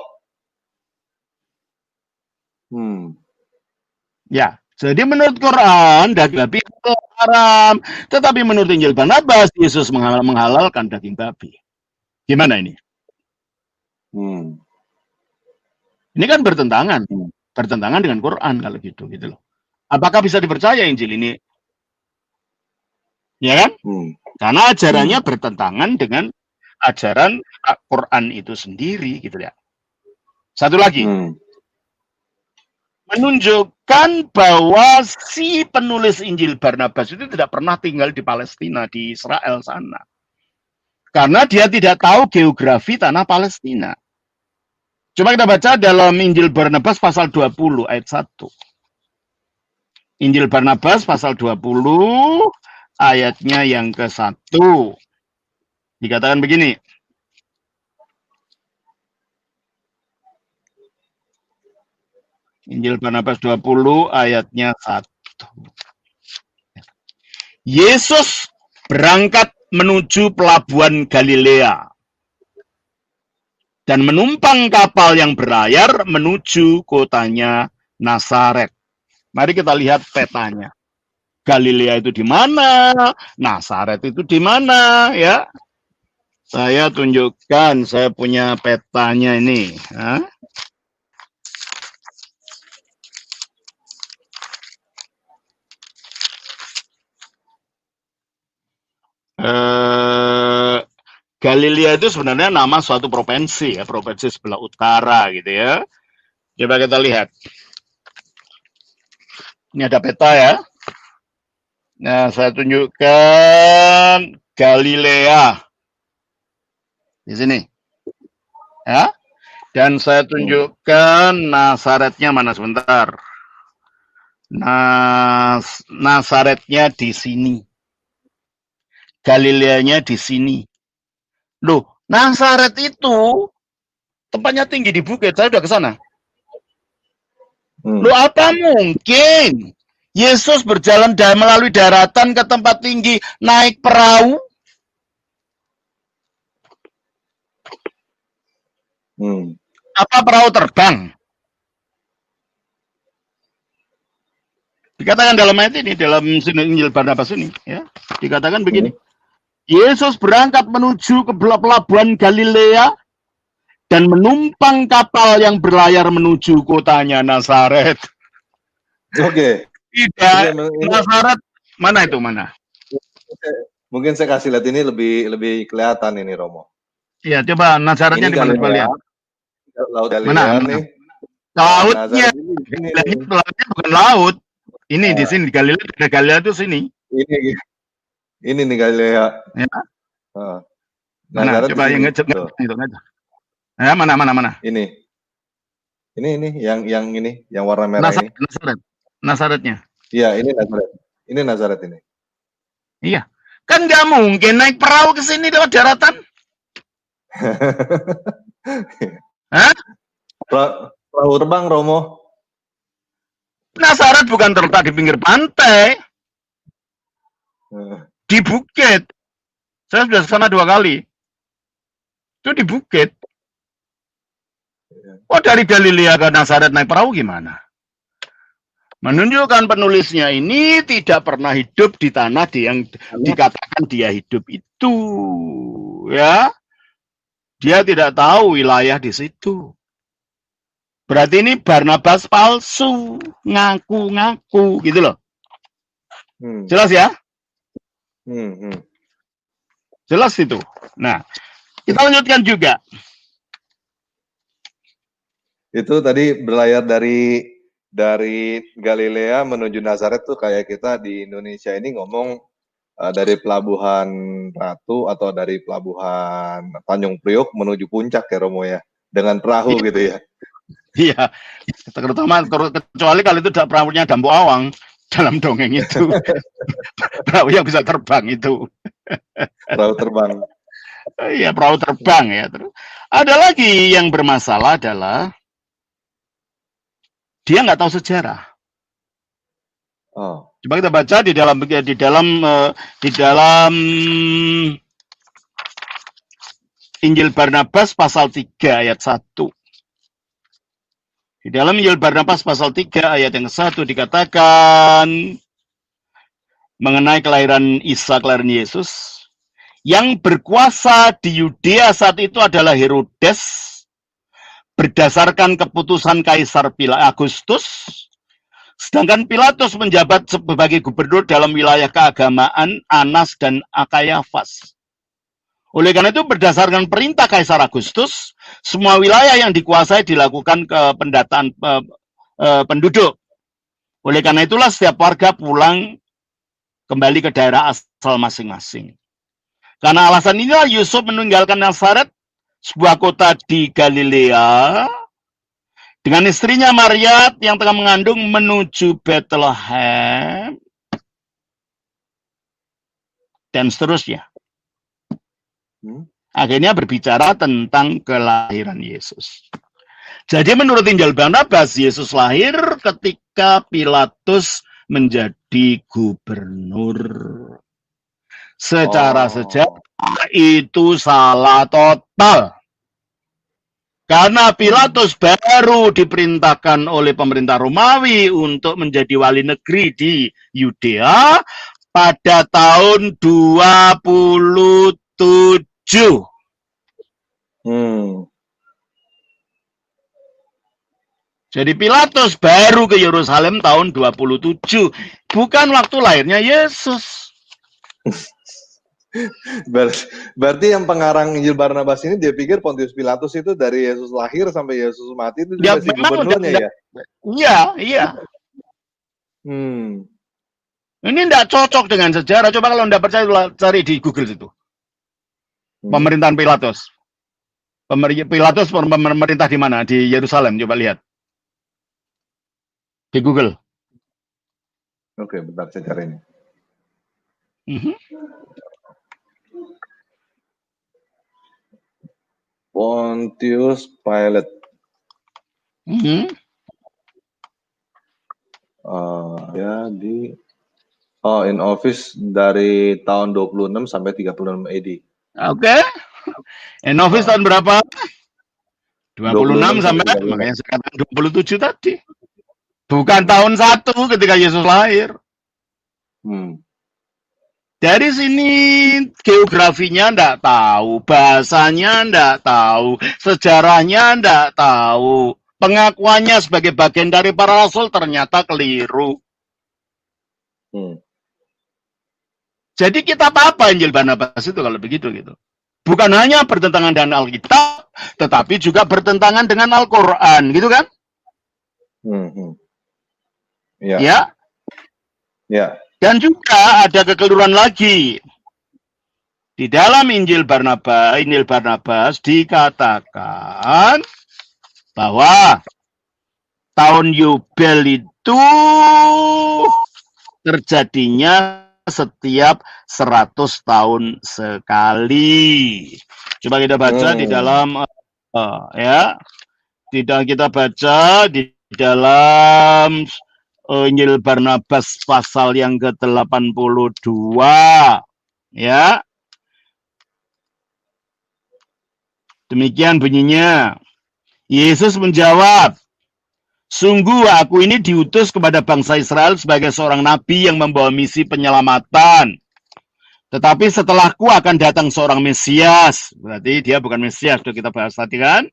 Ya, jadi menurut Quran daging babi itu haram, tetapi menurut Injil Barnabas Yesus menghalalkan daging babi. Gimana ini? Ini kan bertentangan dengan Quran kalau gitu loh. Apakah bisa dipercaya Injil ini? Ya kan? Karena ajarannya bertentangan dengan ajaran Quran itu sendiri gitu ya. Satu lagi. Menunjukkan bahwa si penulis Injil Barnabas itu tidak pernah tinggal di Palestina, di Israel sana. Karena dia tidak tahu geografi tanah Palestina. Coba kita baca dalam Injil Barnabas pasal 20 ayat 1. Injil Barnabas pasal 20 ayatnya yang ke-1. Dikatakan begini. Injil Barnabas 20 ayatnya 1. Yesus berangkat menuju pelabuhan Galilea dan menumpang kapal yang berlayar menuju kotanya Nazaret. Mari kita lihat petanya. Galilea itu di mana? Nazaret itu di mana? Ya, saya tunjukkan, saya punya petanya ini. Galilea itu sebenarnya nama suatu provinsi ya, provinsi sebelah utara gitu ya. Coba kita lihat. Ini ada peta ya. Nah, saya tunjukkan Galilea di sini. Ya. Dan saya tunjukkan Nazaretnya mana sebentar. Nazaretnya di sini. Galileanya di sini. Loh, Nazaret itu tempatnya tinggi di bukit. Saya udah ke sana. Loh, apa mungkin Yesus berjalan melalui daratan ke tempat tinggi naik perahu? Apa perahu terbang? Dikatakan dalam ayat ini, dalam Injil Barnabas ini, ya, dikatakan begini. Yesus berangkat menuju ke pelabuhan Galilea dan menumpang kapal yang berlayar menuju kotanya Nazaret. Oke. Tidak, Nazaret mana itu mana? Mungkin saya kasih lihat ini lebih kelihatan ini, Romo. Iya, coba Nazaretnya di mana, coba lihat. Laut Galilea nih. Lautnya bukan laut. Ini di sini Galilea itu sini. Ini nih Galilea. Ya. Mana? Coba yang ngecek itu ngecek. Ya, mana. Ini yang warna merah ini. Nazaretnya. Iya, ini Nazaret. Ini Nazaret ini. Iya. Kan nggak mungkin naik perahu ke sini lewat daratan. Hah? Perahu terbang, Romo. Nazaret bukan terletak di pinggir pantai. Di bukit. Saya sudah kesana 2 kali. Itu di bukit. Oh, dari Galilea ke Nazaret naik perahu gimana? Menunjukkan penulisnya ini tidak pernah hidup di tanah yang dikatakan dia hidup itu. Ya. Dia tidak tahu wilayah di situ. Berarti ini Barnabas palsu, ngaku-ngaku gitu loh. Jelas ya? Jelas itu. Nah, kita lanjutkan juga. Itu tadi berlayar dari Galilea menuju Nazaret tuh kayak kita di Indonesia ini ngomong dari Pelabuhan Ratu atau dari Pelabuhan Tanjung Priok menuju Puncak ya, Romo ya, dengan perahu gitu ya. Iya, terutama kecuali kalau itu perahunya Dampu Awang dalam dongeng itu. Perahu yang bisa terbang itu. Perahu terbang. Iya, perahu terbang ya. Terus ada lagi yang bermasalah adalah dia nggak tahu sejarah. Coba kita baca di dalam Injil Barnabas pasal 3 ayat 1. Di dalam Injil Barnabas pasal 3 ayat yang 1 dikatakan mengenai kelahiran Isa, kelahiran Yesus. Yang berkuasa di Yudea saat itu adalah Herodes, berdasarkan keputusan Kaisar Agustus, sedangkan Pilatus menjabat sebagai gubernur dalam wilayah keagamaan Anas dan Kayafas. Oleh karena itu berdasarkan perintah Kaisar Agustus, semua wilayah yang dikuasai dilakukan ke pendataan penduduk. Oleh karena itulah setiap warga pulang kembali ke daerah asal masing-masing. Karena alasan inilah Yusuf meninggalkan Nazaret, sebuah kota di Galilea, dengan istrinya Maria yang tengah mengandung menuju Bethlehem, dan seterusnya. Akhirnya berbicara tentang kelahiran Yesus. Jadi menurut Injil Barnabas, Yesus lahir ketika Pilatus menjadi gubernur. Secara sejarah itu salah total. Karena Pilatus baru diperintahkan oleh pemerintah Romawi untuk menjadi wali negeri di Yudea pada tahun 27. Jadi Pilatus baru ke Yerusalem tahun 27. Bukan waktu lahirnya Yesus. Berarti yang pengarang Injil Barnabas ini dia pikir Pontius Pilatus itu dari Yesus lahir sampai Yesus mati itu juga si gubernurnya ya? Iya. Ini tidak cocok dengan sejarah. Coba kalau tidak percaya cari di Google itu. Pemerintahan Pilatus. Pilatus pemerintah di mana? Di Yerusalem. Coba lihat. Di Google. Oke, bentar saya cari ini. Pontius Pilate. Ya di in office dari tahun 26 sampai 36 AD. Oke. In office tahun berapa? 26 sampai makanya sekarang 27 tadi. Bukan tahun 1 ketika Yesus lahir. Dari sini geografinya ndak tahu, bahasanya ndak tahu, sejarahnya ndak tahu. Pengakuannya sebagai bagian dari para rasul ternyata keliru. Jadi kitab apa Injil Barnabas itu kalau begitu gitu? Bukan hanya bertentangan dengan Alkitab, tetapi juga bertentangan dengan Al-Quran, gitu kan? Ya. Dan juga ada kekeliruan lagi. Di dalam Injil Barnabas dikatakan bahwa tahun Yubel itu terjadinya setiap 100 tahun sekali. Coba kita baca di dalam kita baca di dalam Injil Barnabas pasal yang ke-82 ya. Demikian bunyinya. Yesus menjawab, "Sungguh aku ini diutus kepada bangsa Israel sebagai seorang nabi yang membawa misi penyelamatan. Tetapi setelahku akan datang seorang Mesias." Berarti dia bukan Mesias, sudah kita bahas tadi kan.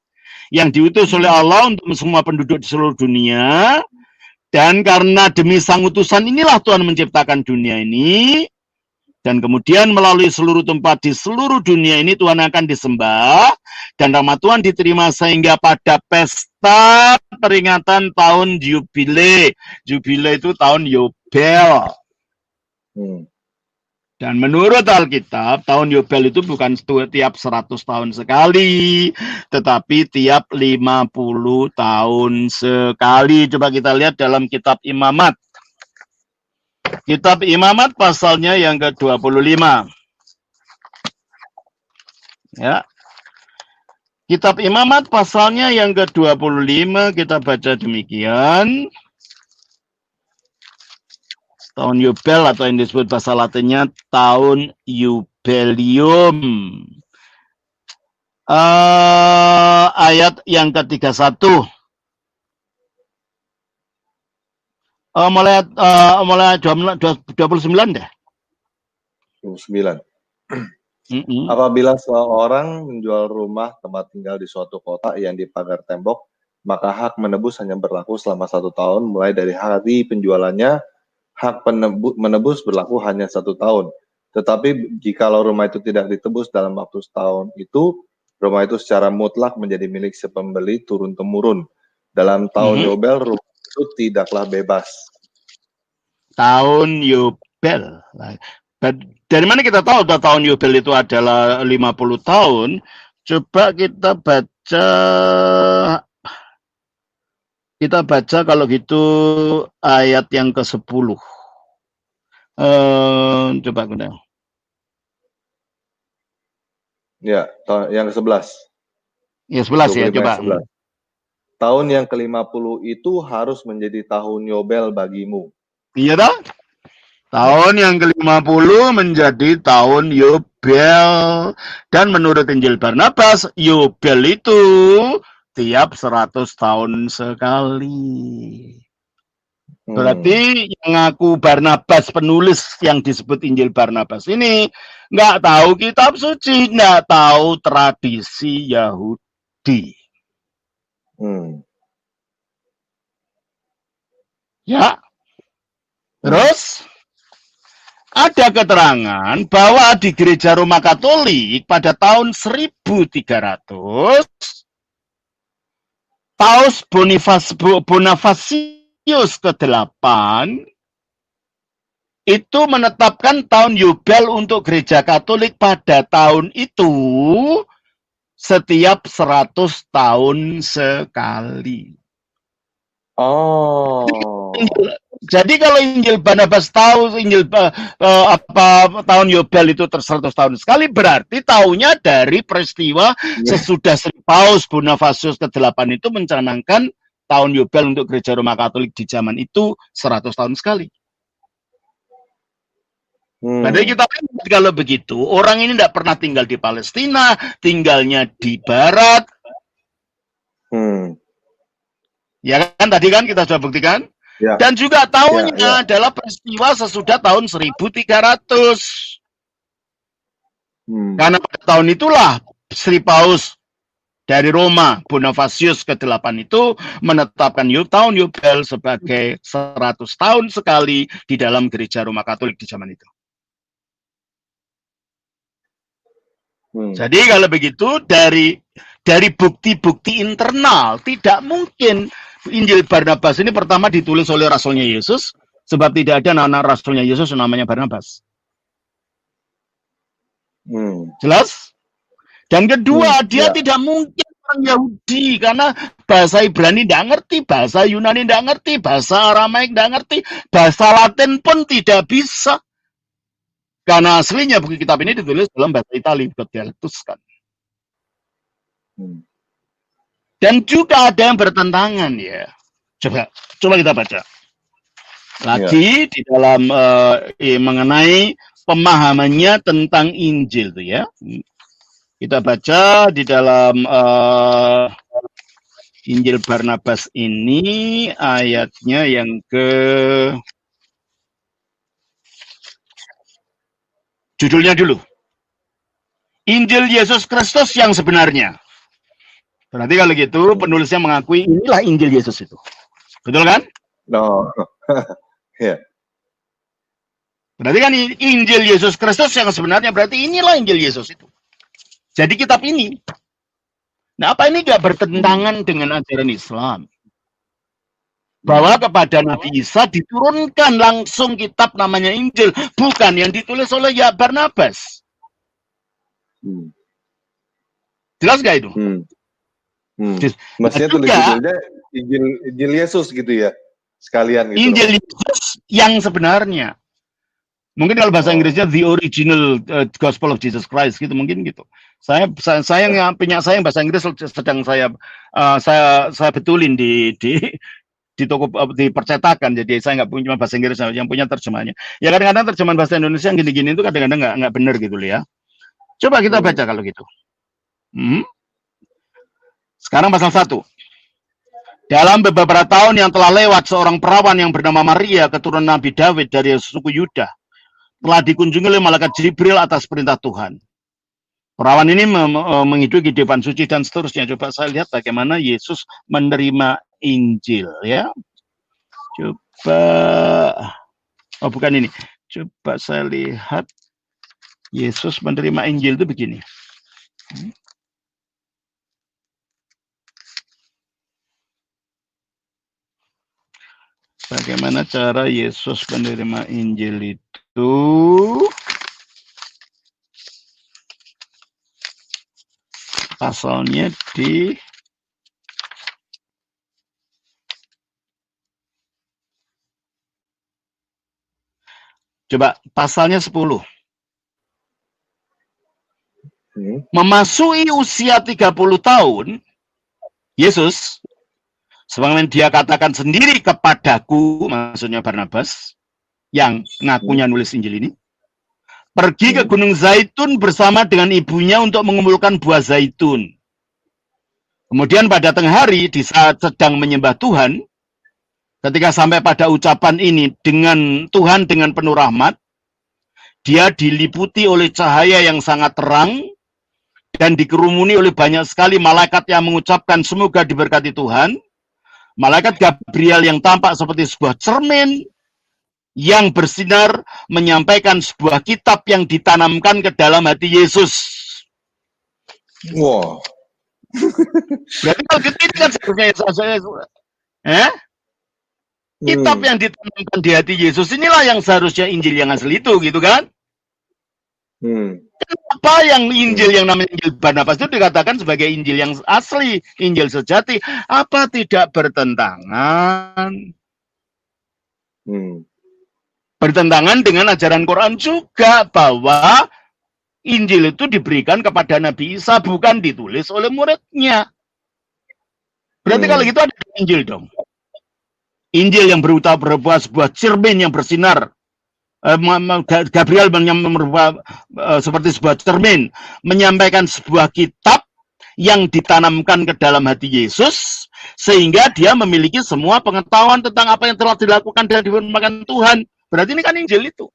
Yang diutus oleh Allah untuk semua penduduk di seluruh dunia. Dan karena demi sang utusan inilah Tuhan menciptakan dunia ini. Dan kemudian melalui seluruh tempat di seluruh dunia ini Tuhan akan disembah. Dan nama Tuhan diterima sehingga pada pesta peringatan tahun Yubile. Yubile itu tahun Yobel. Dan menurut Alkitab, tahun Yobel itu bukan tiap 100 tahun sekali, tetapi tiap 50 tahun sekali. Coba kita lihat dalam kitab Imamat. Kitab Imamat pasalnya yang ke-25. Ya. Kitab Imamat pasalnya yang ke-25 kita baca demikian. Tahun Yubel atau yang disebut bahasa Latinnya tahun Yubelium. Ayat yang ke-31. Mulai 29 deh. 29. Apabila seorang menjual rumah tempat tinggal di suatu kota yang dipagar tembok, maka hak menebus hanya berlaku selama 1 tahun mulai dari hari penjualannya. Hak menebus berlaku hanya 1 tahun. Tetapi jikalau rumah itu tidak ditebus dalam waktu setahun itu, rumah itu secara mutlak menjadi milik si pembeli turun-temurun. Dalam tahun Yobel, rumah itu tidaklah bebas. Tahun Yobel. Dari mana kita tahu tahun Yobel itu adalah 50 tahun? Coba kita baca kalau gitu ayat yang ke-10. Coba Gunda. Ya, yang ke-11. Ya, 11 ya, coba. 11. Tahun yang ke-50 itu harus menjadi tahun Yobel bagimu. Iya toh? Tahun yang ke-50 menjadi tahun Yobel. Dan menurut Injil Barnabas, Yobel itu tiap 100 tahun sekali. Berarti yang ngaku Barnabas, penulis yang disebut Injil Barnabas ini nggak tahu kitab suci, nggak tahu tradisi Yahudi. Ya. Terus ada keterangan bahwa di gereja Roma Katolik pada tahun 1300 Paus Bonifasius ke-8 itu menetapkan tahun Yobel untuk gereja Katolik pada tahun itu setiap 100 tahun sekali. Jadi kalau Injil Barnabas tahu tahun Yobel itu 100 tahun sekali, berarti tahunnya dari peristiwa sesudah Paus Bonifasius ke-8 itu mencanangkan tahun Yobel untuk gereja Roma Katolik di zaman itu 100 tahun sekali. Jadi kita lihat kalau begitu, orang ini tidak pernah tinggal di Palestina, tinggalnya di Barat. Ya kan, tadi kan kita sudah buktikan. Ya. Dan juga tahunnya adalah peristiwa sesudah tahun 1300. Karena pada tahun itulah Sri Paus dari Roma, Bonifasius ke-8 itu menetapkan tahun Yobel sebagai 100 tahun sekali di dalam gereja Roma Katolik di zaman itu. Jadi kalau begitu dari bukti-bukti internal tidak mungkin Injil Barnabas ini pertama ditulis oleh rasulnya Yesus, sebab tidak ada anak rasulnya Yesus namanya Barnabas. Jelas? Dan kedua, dia tidak mungkin orang Yahudi, karena bahasa Ibrani tidak ngerti, bahasa Yunani tidak ngerti, bahasa Aramaik tidak ngerti, bahasa Latin pun tidak bisa. Karena aslinya buku kitab ini ditulis dalam bahasa Itali, dialektuskan. Dan juga ada yang bertentangan ya. Coba kita baca lagi di dalam mengenai pemahamannya tentang Injil tuh ya. Kita baca di dalam Injil Barnabas ini ayatnya yang judulnya dulu. Injil Yesus Kristus yang sebenarnya. Berarti kalau gitu penulisnya mengakui inilah Injil Yesus itu. Betul kan? No. Yeah. Berarti kan Injil Yesus Kristus yang sebenarnya, berarti inilah Injil Yesus itu. Jadi kitab ini. Nah, apa ini gak bertentangan dengan ajaran Islam? Bahwa kepada Nabi Isa diturunkan langsung kitab namanya Injil, bukan yang ditulis oleh Barnabas. Jelas gak itu? Maksudnya tulis-tulisnya Injil Yesus gitu ya, sekalian gitu. Injil Yesus yang sebenarnya. Mungkin kalau bahasa Inggrisnya the original Gospel of Jesus Christ gitu, mungkin gitu. Saya yang punya saya bahasa Inggris sedang saya betulin di toko di percetakan, jadi saya nggak punya bahasa Inggris, yang punya terjemahannya. Ya kadang-kadang terjemahan bahasa Indonesia yang gini-gini itu kadang-kadang nggak benar gitu loh ya. Coba kita baca kalau gitu. Sekarang pasal 1. Dalam beberapa tahun yang telah lewat, seorang perawan yang bernama Maria, keturunan Nabi Daud dari suku Yuda, telah dikunjungi oleh malaikat Jibril atas perintah Tuhan. Perawan ini menghidupi kehidupan suci dan seterusnya. Coba saya lihat bagaimana Yesus menerima Injil, ya. Coba, oh bukan ini. Coba saya lihat Yesus menerima Injil itu begini. Bagaimana cara Yesus menerima Injil itu? Pasalnya di coba pasalnya 10. Memasuki usia 30 tahun, Yesus, sebagaimana dia katakan sendiri kepadaku, maksudnya Barnabas, yang ngakunya nulis Injil ini, pergi ke Gunung Zaitun bersama dengan ibunya untuk mengumpulkan buah zaitun. Kemudian pada tengah hari, di saat sedang menyembah Tuhan, ketika sampai pada ucapan ini, dengan Tuhan dengan penuh rahmat, dia diliputi oleh cahaya yang sangat terang, dan dikerumuni oleh banyak sekali malaikat yang mengucapkan semoga diberkati Tuhan. Malaikat Gabriel yang tampak seperti sebuah cermin, yang bersinar menyampaikan sebuah kitab yang ditanamkan ke dalam hati Yesus. Wow. Berarti kalau gitu ini kan seharusnya kitab yang ditanamkan di hati Yesus inilah yang seharusnya Injil yang asli itu, gitu kan? Kenapa yang Injil yang namanya Injil Barnabas itu dikatakan sebagai Injil yang asli, Injil sejati? Apa tidak bertentangan? Bertentangan dengan ajaran Quran juga bahwa Injil itu diberikan kepada Nabi Isa, bukan ditulis oleh muridnya. Berarti kalau gitu ada Injil dong. Injil yang berupa sebuah cermin yang bersinar. Gabriel merupakan seperti sebuah cermin, menyampaikan sebuah kitab yang ditanamkan ke dalam hati Yesus, sehingga dia memiliki semua pengetahuan tentang apa yang telah dilakukan dan difirmankan Tuhan. Berarti ini kan Injil itu.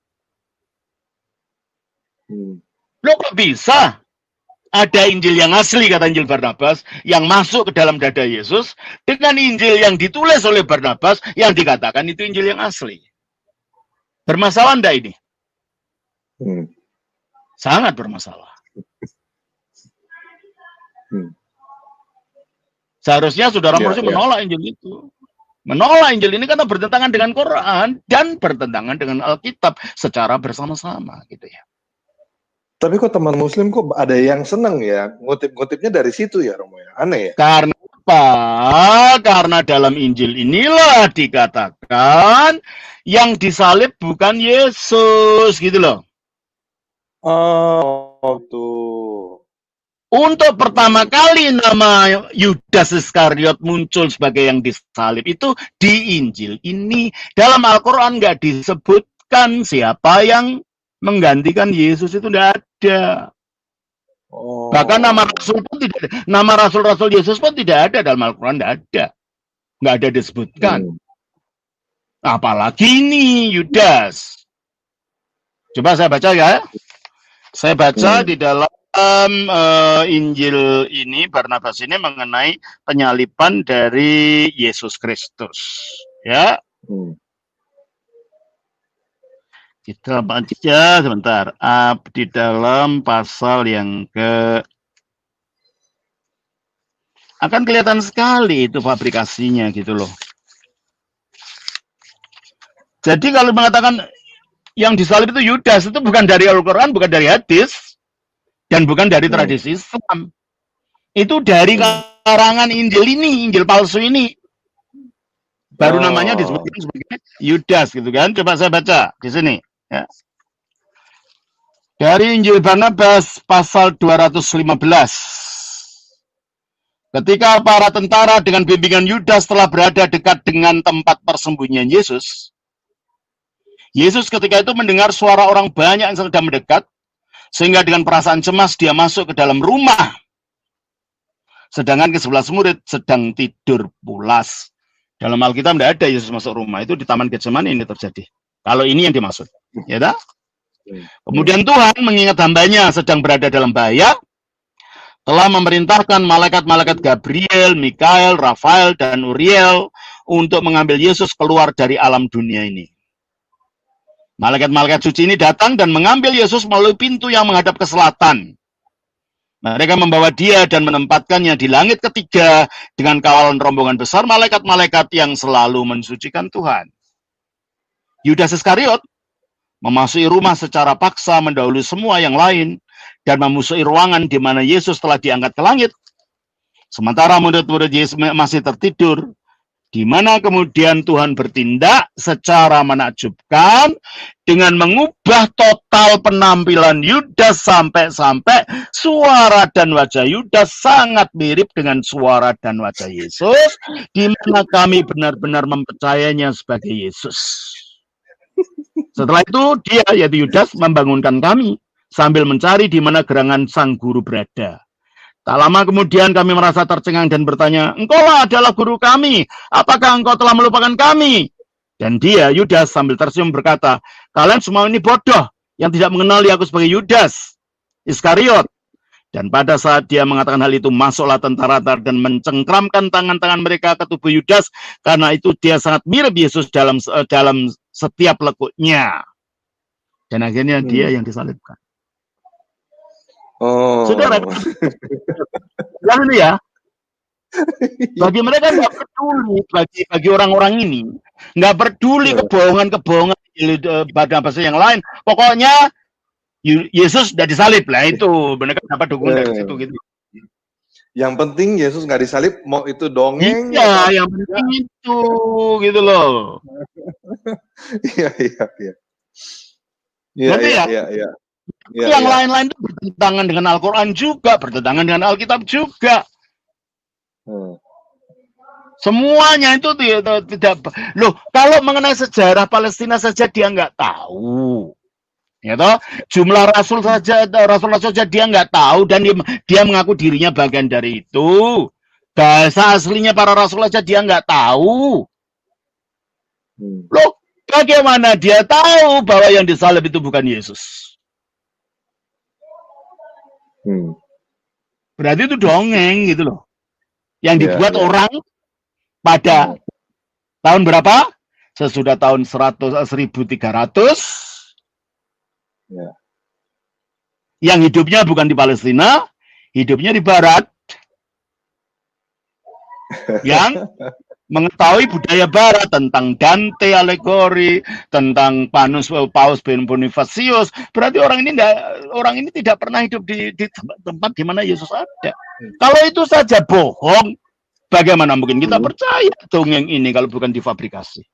Loh kok bisa ada Injil yang asli, kata Injil Barnabas, yang masuk ke dalam dada Yesus, dengan Injil yang ditulis oleh Barnabas, yang dikatakan itu Injil yang asli. Bermasalah enggak ini? Sangat bermasalah. Seharusnya saudara Morsi menolak Injil itu. Menolak Injil ini karena bertentangan dengan Quran dan bertentangan dengan Alkitab secara bersama-sama, gitu ya. Tapi kok teman Muslim kok ada yang senang ya ngutip-ngutipnya dari situ ya, Romo ya? Aneh ya? Karena apa? Karena dalam Injil inilah dikatakan yang disalib bukan Yesus, gitu loh. Oh, tuh. Untuk pertama kali nama Yudas Iskariot muncul sebagai yang disalib itu di Injil ini. Dalam Al-Quran nggak disebutkan siapa yang menggantikan Yesus, itu tidak ada. Bahkan nama rasul pun tidak ada. Nama rasul-rasul Yesus pun tidak ada dalam Al-Quran, nggak ada disebutkan. Apalagi ini Yudas. Coba saya baca ya. Saya baca di dalam Injil ini, Barnabas ini mengenai penyaliban dari Yesus Kristus, ya. Kita baca sebentar. Di dalam pasal yang akan kelihatan sekali itu fabrikasinya, gitu loh. Jadi kalau mengatakan yang disalib itu Yudas, itu bukan dari Al-Quran, bukan dari hadis. Dan bukan dari tradisi Islam. Itu dari karangan Injil ini, Injil palsu ini. Baru namanya disebutkan sebagai Yudas, gitu kan. Coba saya baca di sini. Ya. Dari Injil Barnabas pasal 215. Ketika para tentara dengan bimbingan Yudas telah berada dekat dengan tempat persembunyian Yesus, Yesus ketika itu mendengar suara orang banyak yang sedang mendekat, sehingga dengan perasaan cemas dia masuk ke dalam rumah. Sedangkan ke-11 murid sedang tidur pulas. Dalam Alkitab tidak ada Yesus masuk rumah. Itu di Taman Getsemani ini terjadi. Kalau ini yang dimaksud. Ya tak? Kemudian Tuhan mengingat hambanya sedang berada dalam bahaya. telah memerintahkan malaikat-malaikat Gabriel, Mikael, Rafael, dan Uriel untuk mengambil Yesus keluar dari alam dunia ini. Malaikat-malaikat suci ini datang dan mengambil Yesus melalui pintu yang menghadap ke selatan. Mereka membawa dia dan menempatkannya di langit ketiga dengan kawalan rombongan besar malaikat-malaikat yang selalu mensucikan Tuhan. Yudas Iskariot memasuki rumah secara paksa mendahului semua yang lain dan memusuhi ruangan di mana Yesus telah diangkat ke langit. Sementara murid-murid Yesus masih tertidur, di mana kemudian Tuhan bertindak secara menakjubkan dengan mengubah total penampilan Yudas sampai-sampai suara dan wajah Yudas sangat mirip dengan suara dan wajah Yesus, di mana kami benar-benar mempercayainya sebagai Yesus. Setelah itu dia, yaitu Yudas, membangunkan kami sambil mencari di mana gerangan sang guru berada. Tak lama kemudian kami merasa tercengang dan bertanya, "Engkaulah adalah guru kami, apakah engkau telah melupakan kami?" Dan dia, Yudas, sambil tersenyum berkata, "Kalian semua ini bodoh yang tidak mengenali aku sebagai Yudas Iskariot." Dan pada saat dia mengatakan hal itu, masuklah tentara dan mencengkramkan tangan-tangan mereka ke tubuh Yudas, karena itu dia sangat mirip Yesus dalam setiap lekuknya. Dan akhirnya dia yang disalibkan. Saudara, ini ya, bagi mereka nggak peduli, bagi orang-orang ini nggak peduli kebohongan pada bahasa yang lain. Pokoknya Yesus sudah disalib lah, itu mereka dapat dukungan dari situ gitu. Yang penting Yesus nggak disalib, mau itu dongeng. Iya, yang penting itu gitu loh. Iya. Yang lain-lain itu bertentangan dengan Al-Quran juga, bertentangan dengan Alkitab juga. Semuanya itu tidak. Loh, kalau mengenai sejarah Palestina saja dia nggak tahu. Ya toh, jumlah rasul saja dia nggak tahu, dan dia mengaku dirinya bagian dari itu. Bahasa aslinya para rasul saja dia nggak tahu. Loh, bagaimana dia tahu bahwa yang disalib itu bukan Yesus? Berarti itu dongeng gitu loh, yang dibuat orang pada tahun berapa? Sesudah tahun 1300, yang hidupnya bukan di Palestina, hidupnya di Barat, yang mengetahui budaya Barat tentang Dante alegori, tentang Paus Bonifacius. Berarti orang ini tidak pernah hidup di tempat di mana Yesus ada. Kalau itu saja bohong, bagaimana mungkin kita percaya dongeng ini kalau bukan difabrikasi?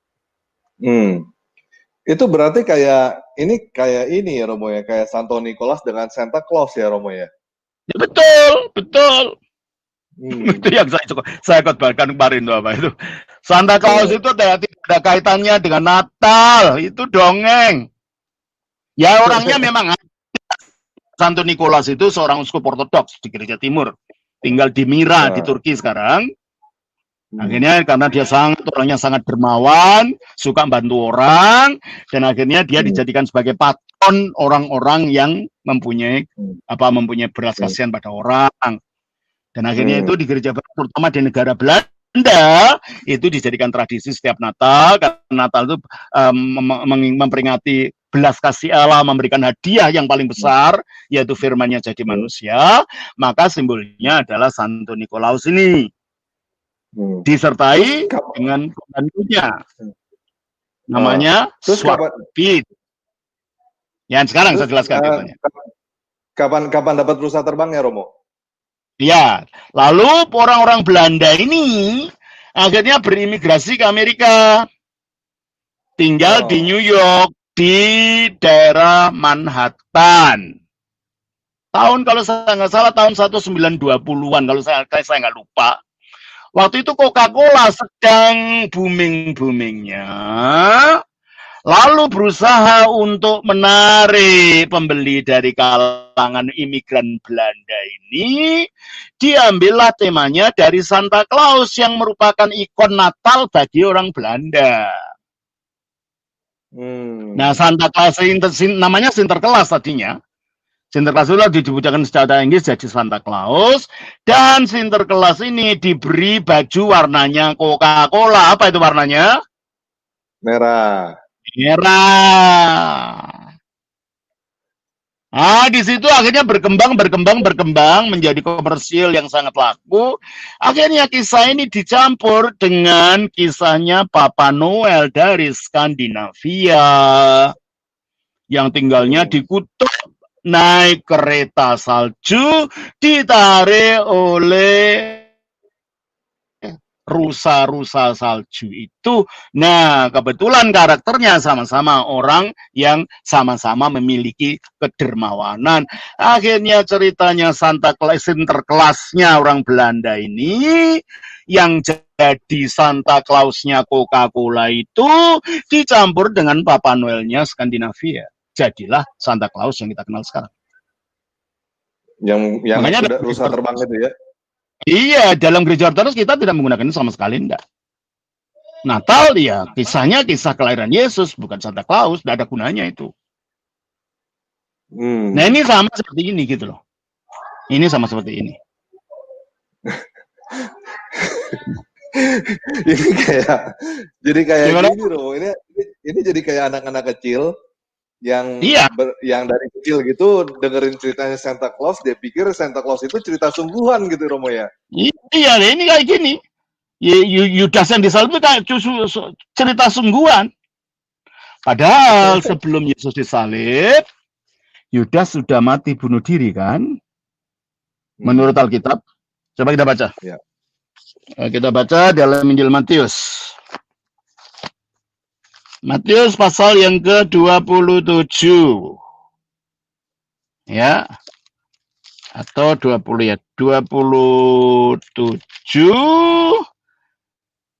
Itu berarti kayak ini ya Romo ya, kayak Santo Nicholas dengan Santa Claus ya Romo ya? Ya, betul. Itu yang saya khotbahkan kemarin tuh, apa itu. Santa Claus itu tidak ada kaitannya dengan Natal, itu dongeng. Ya orangnya memang Santo Nicholas itu seorang uskup ortodoks di Gereja Timur, tinggal di Mira di Turki sekarang. Akhirnya karena dia orangnya sangat dermawan, suka bantu orang, dan akhirnya dia dijadikan sebagai patron orang-orang yang mempunyai belas kasihan pada orang. Dan akhirnya itu di gereja Barat, terutama di negara Belanda, itu dijadikan tradisi setiap Natal, karena Natal itu memperingati belas kasih Allah, memberikan hadiah yang paling besar, yaitu firman-Nya jadi manusia, maka simbolnya adalah Santo Nikolaus ini. Disertai dengan pembantunya. Namanya Swapit. Yang sekarang saya jelaskan. Kapan dapat visa terbangnya, Romo? Ya, lalu orang-orang Belanda ini akhirnya berimigrasi ke Amerika, tinggal di New York, di daerah Manhattan. Tahun kalau saya nggak salah tahun 1920-an, kalau saya nggak lupa. Waktu itu Coca-Cola sedang booming-boomingnya, lalu berusaha untuk menarik pembeli dari kalangan imigran Belanda ini. Diambillah temanya dari Santa Claus yang merupakan ikon Natal bagi orang Belanda. Nah, Santa Claus namanya Sinterklaas tadinya. Sinterklas itu dibucakan secara Inggris jadi Santa Claus, dan Sinterklas ini diberi baju warnanya Coca-Cola. Apa itu warnanya? Merah. Merah. Di situ akhirnya berkembang menjadi komersil yang sangat laku. Akhirnya kisah ini dicampur dengan kisahnya Papa Noel dari Skandinavia yang tinggalnya di kutub, naik kereta salju, ditarik oleh rusa-rusa salju itu. Nah, kebetulan karakternya sama-sama orang yang sama-sama memiliki kedermawanan. Akhirnya ceritanya Sinterklasnya orang Belanda ini yang jadi Santa Clausnya Coca-Cola itu dicampur dengan Papa Noelnya Skandinavia. Jadilah Santa Claus yang kita kenal sekarang. Yang makanya rusa terbang itu ya. Iya, dalam gereja ortodoks kita tidak menggunakan itu sama sekali, enggak. Natal ya, kisahnya kisah kelahiran Yesus, bukan Santa Claus, tidak ada gunanya itu. Nah, ini sama seperti ini gitu loh. Ini sama seperti ini. jadi kayak gini loh. Ini jadi kayak anak-anak kecil yang yang dari kecil gitu dengerin ceritanya Santa Claus, dia pikir Santa Claus itu cerita sungguhan gitu, Romo ya. Iya, ini kayak gini. Yudas yang disalib itu kayak cerita sungguhan. Padahal sebelum Yesus disalib, Yudas sudah mati bunuh diri kan? Menurut Alkitab. Coba kita baca. Ya. Kita baca dalam Injil Matius. Matius pasal yang ke-27. Ya. Atau 20 ya. 27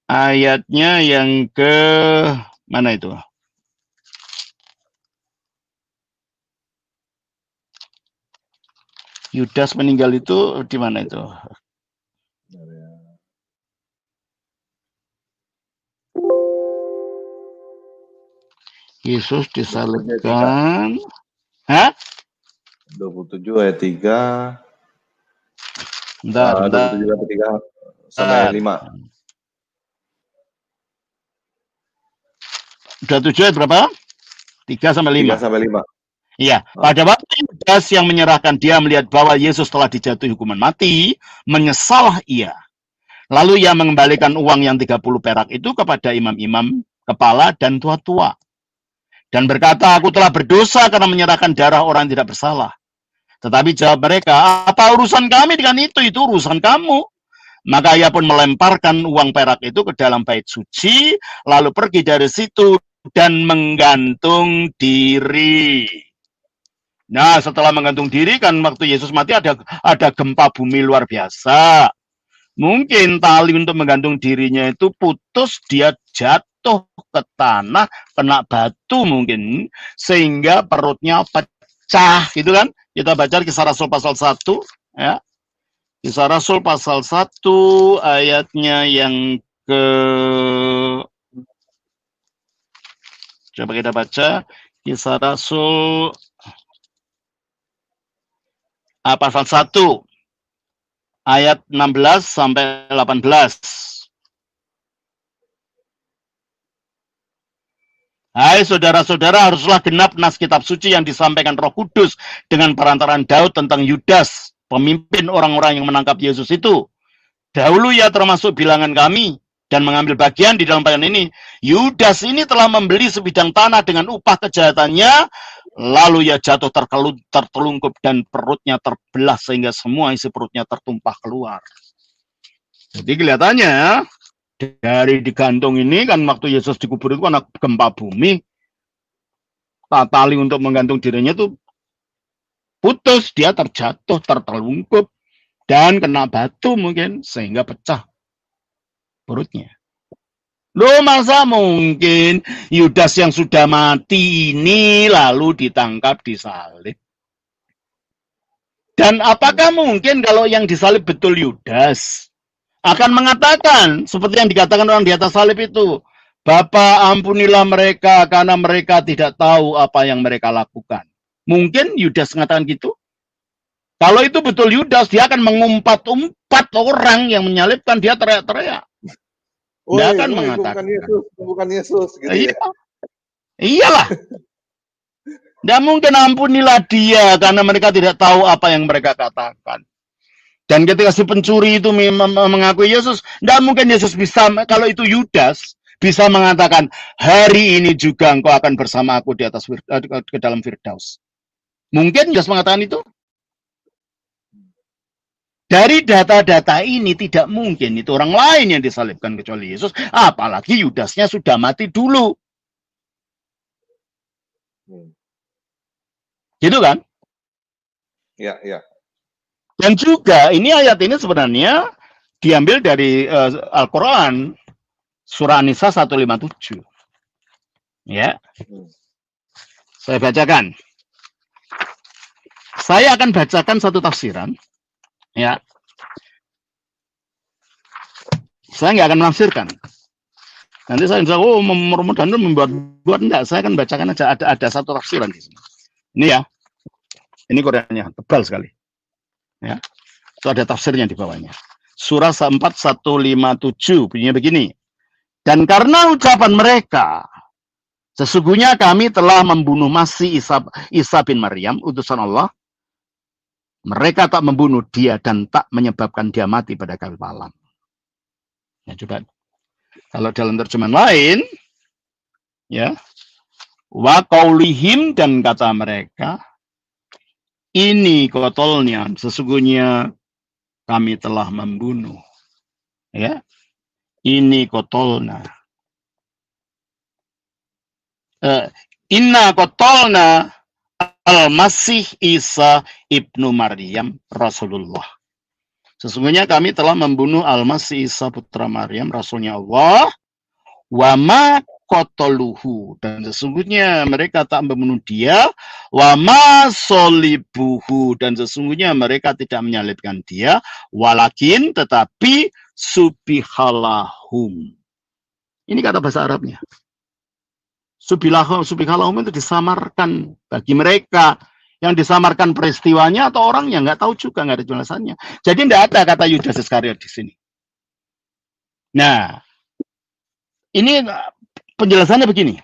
ayatnya yang ke mana itu? Yudas meninggal itu di mana itu? Yesus disalibkan. Hah? 27 ayat 3. Bentar. 27 ayat 3 sampai 5. 27 ayat berapa? 3 sampai 5. 3 sampai 5. Iya, pada waktu Yudas yang menyerahkan dia melihat bahwa Yesus telah dijatuhi hukuman mati, menyesalah ia. Lalu ia mengembalikan uang yang 30 perak itu kepada imam-imam, kepala, dan tua-tua. Dan berkata, aku telah berdosa karena menyerahkan darah orang yang tidak bersalah. Tetapi jawab mereka, apa urusan kami dengan itu? Itu urusan kamu. Maka ia pun melemparkan uang perak itu ke dalam bait suci, lalu pergi dari situ dan menggantung diri. Nah, setelah menggantung diri kan waktu Yesus mati ada gempa bumi luar biasa. Mungkin tali untuk menggantung dirinya itu putus, dia jatuh ke tanah, kena batu mungkin, sehingga perutnya pecah, gitu kan? Kita baca Kisah Rasul pasal 1, ya. Kisah Rasul pasal 1, ayatnya yang ke... Coba kita baca, Kisah Rasul pasal 1, ayat 16 sampai 18. Hai saudara-saudara, haruslah genap nas kitab suci yang disampaikan Roh Kudus dengan perantaraan Daud tentang Yudas, pemimpin orang-orang yang menangkap Yesus itu. Dahulu ia termasuk bilangan kami dan mengambil bagian di dalam bagian ini. Yudas ini telah membeli sebidang tanah dengan upah kejahatannya, lalu ia jatuh tertelungkup dan perutnya terbelah sehingga semua isi perutnya tertumpah keluar. Jadi kelihatannya dari digantung ini kan waktu Yesus dikubur itu kan gempa bumi. Tali untuk menggantung dirinya itu putus, dia terjatuh, tertelungkup dan kena batu mungkin sehingga pecah perutnya. Loh, masa mungkin Yudas yang sudah mati ini lalu ditangkap disalib? Dan apakah mungkin kalau yang disalib betul Yudas akan mengatakan seperti yang dikatakan orang di atas salib itu, Bapa, ampunilah mereka karena mereka tidak tahu apa yang mereka lakukan. Mungkin Yudas mengatakan gitu? Kalau itu betul Yudas, dia akan mengumpat-umpat orang yang menyalibkan, dia teriak-teriak. Dia akan mengatakan. Bukan Yesus, gitu Iya, ya. iyalah. Tidak mungkin ampunilah dia, karena mereka tidak tahu apa yang mereka katakan. Dan ketika si pencuri itu mengakui Yesus, tidak mungkin Yesus bisa, kalau itu Yudas, bisa mengatakan, hari ini juga engkau akan bersama aku di atas ke dalam Firdaus. Mungkin Yudas mengatakan itu? Dari data-data ini tidak mungkin itu orang lain yang disalibkan kecuali Yesus, apalagi Yudasnya sudah mati dulu. Gitu kan? Ya, ya. Dan juga ini ayat ini sebenarnya diambil dari Al-Quran, surah An-Nisa 157. Ya. Saya bacakan. Saya akan bacakan satu tafsiran. Ya, saya nggak akan menafsirkan. Nanti saya bisa, mudah-mudahan membuat enggak. Saya akan bacakan aja. Ada satu tafsiran di sini. Ini ya, ini Qurannya tebal sekali. Ya, itu ada tafsirnya di bawahnya. Surah 4157 bunyinya begini. Dan karena ucapan mereka, sesungguhnya kami telah membunuh Masih Isa bin Maryam, utusan Allah. Mereka tak membunuh dia dan tak menyebabkan dia mati pada kayu palang. Ya, coba kalau dalam terjemahan lain, ya, wa qaulihim, dan kata mereka, ini kotolnya, sesungguhnya kami telah membunuh. Ya, ini kotolna. Inna kotolna Al-Masih Isa ibnu Maryam Rasulullah. Sesungguhnya kami telah membunuh Al-Masih Isa putra Maryam, Rasulnya Allah. Wa ma qataluhu, dan sesungguhnya mereka tak membunuh dia. Wa ma solibuhu, dan sesungguhnya mereka tidak menyalibkan dia. Walakin, tetapi subihalahum. Ini kata bahasa Arabnya. Subihalahum itu disamarkan bagi mereka. Yang disamarkan peristiwanya atau orangnya, nggak tahu juga, nggak ada jelasannya. Jadi tidak ada kata Yudas Iskariot di sini. Nah, ini penjelasannya begini.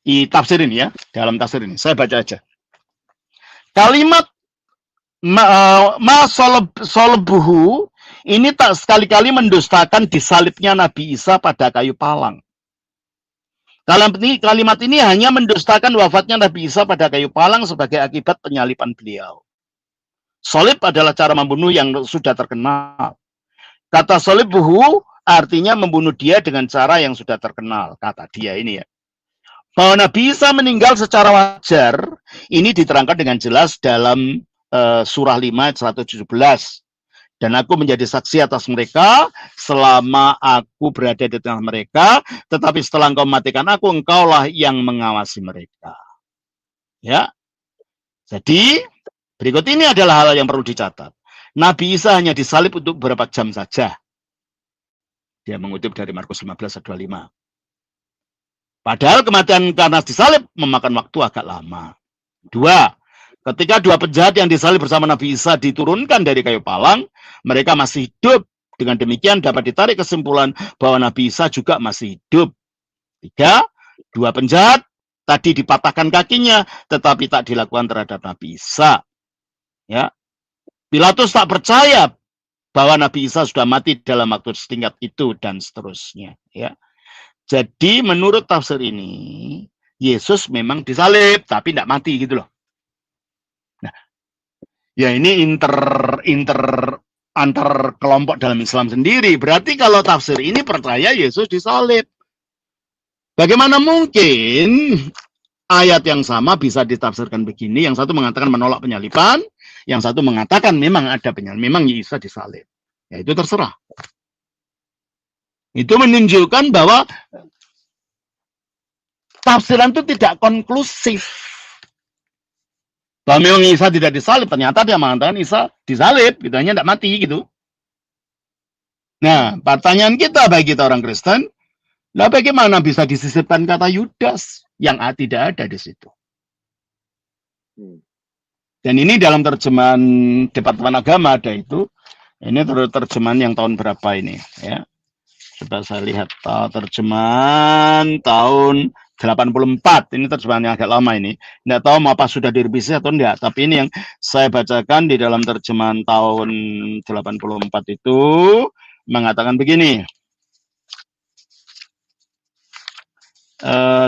Di tafsir ini ya, dalam tafsir ini, saya baca aja. Kalimat solbuhu ini tak sekali-kali mendustakan disalibnya Nabi Isa pada kayu palang. Kalimat ini hanya mendustakan wafatnya Nabi Isa pada kayu palang sebagai akibat penyaliban beliau. Solib adalah cara membunuh yang sudah terkenal. Kata solibbuhu artinya membunuh dia dengan cara yang sudah terkenal. Kata dia ini ya. Bahwa Nabi Isa meninggal secara wajar, ini diterangkan dengan jelas dalam surah 5 ayat 117. Dan aku menjadi saksi atas mereka selama aku berada di tengah mereka, tetapi setelah engkau mematikan aku, engkaulah yang mengawasi mereka. Ya. Jadi, berikut ini adalah hal yang perlu dicatat. Nabi Isa hanya disalib untuk beberapa jam saja. Dia mengutip dari Markus 15 ayat 25. Padahal kematian karena disalib memakan waktu agak lama. 2. Ketika dua penjahat yang disalib bersama Nabi Isa diturunkan dari kayu palang, mereka masih hidup. Dengan demikian dapat ditarik kesimpulan bahwa Nabi Isa juga masih hidup. 3. Dua penjahat tadi dipatahkan kakinya, tetapi tak dilakukan terhadap Nabi Isa. Ya. Pilatus tak percaya bahwa Nabi Isa sudah mati dalam waktu setingkat itu, dan seterusnya. Ya. Jadi menurut tafsir ini, Yesus memang disalib, tapi tidak mati gitu loh. Nah, ya ini antar kelompok dalam Islam sendiri. Berarti kalau tafsir ini percaya Yesus disalib. Bagaimana mungkin ayat yang sama bisa ditafsirkan begini? Yang satu mengatakan menolak penyaliban, yang satu mengatakan memang ada penyaliban, memang Yesus disalib. Ya itu terserah. Itu menunjukkan bahwa tafsiran itu tidak konklusif. Bahwa memang Isa tidak disalib, ternyata dia mengatakan Isa disalib, gitu, hanya tidak mati gitu. Nah, pertanyaan kita bagi kita orang Kristen, lah bagaimana bisa disisipkan kata Yudas yang tidak ada di situ? Dan ini dalam terjemahan Departemen Agama ada itu. Ini terjemahan yang tahun berapa ini ya? Coba saya lihat terjemahan tahun 84. Ini terjemahan yang agak lama ini. Nggak tahu apa sudah direvisi atau enggak. Tapi ini yang saya bacakan di dalam terjemahan tahun 84 itu mengatakan begini.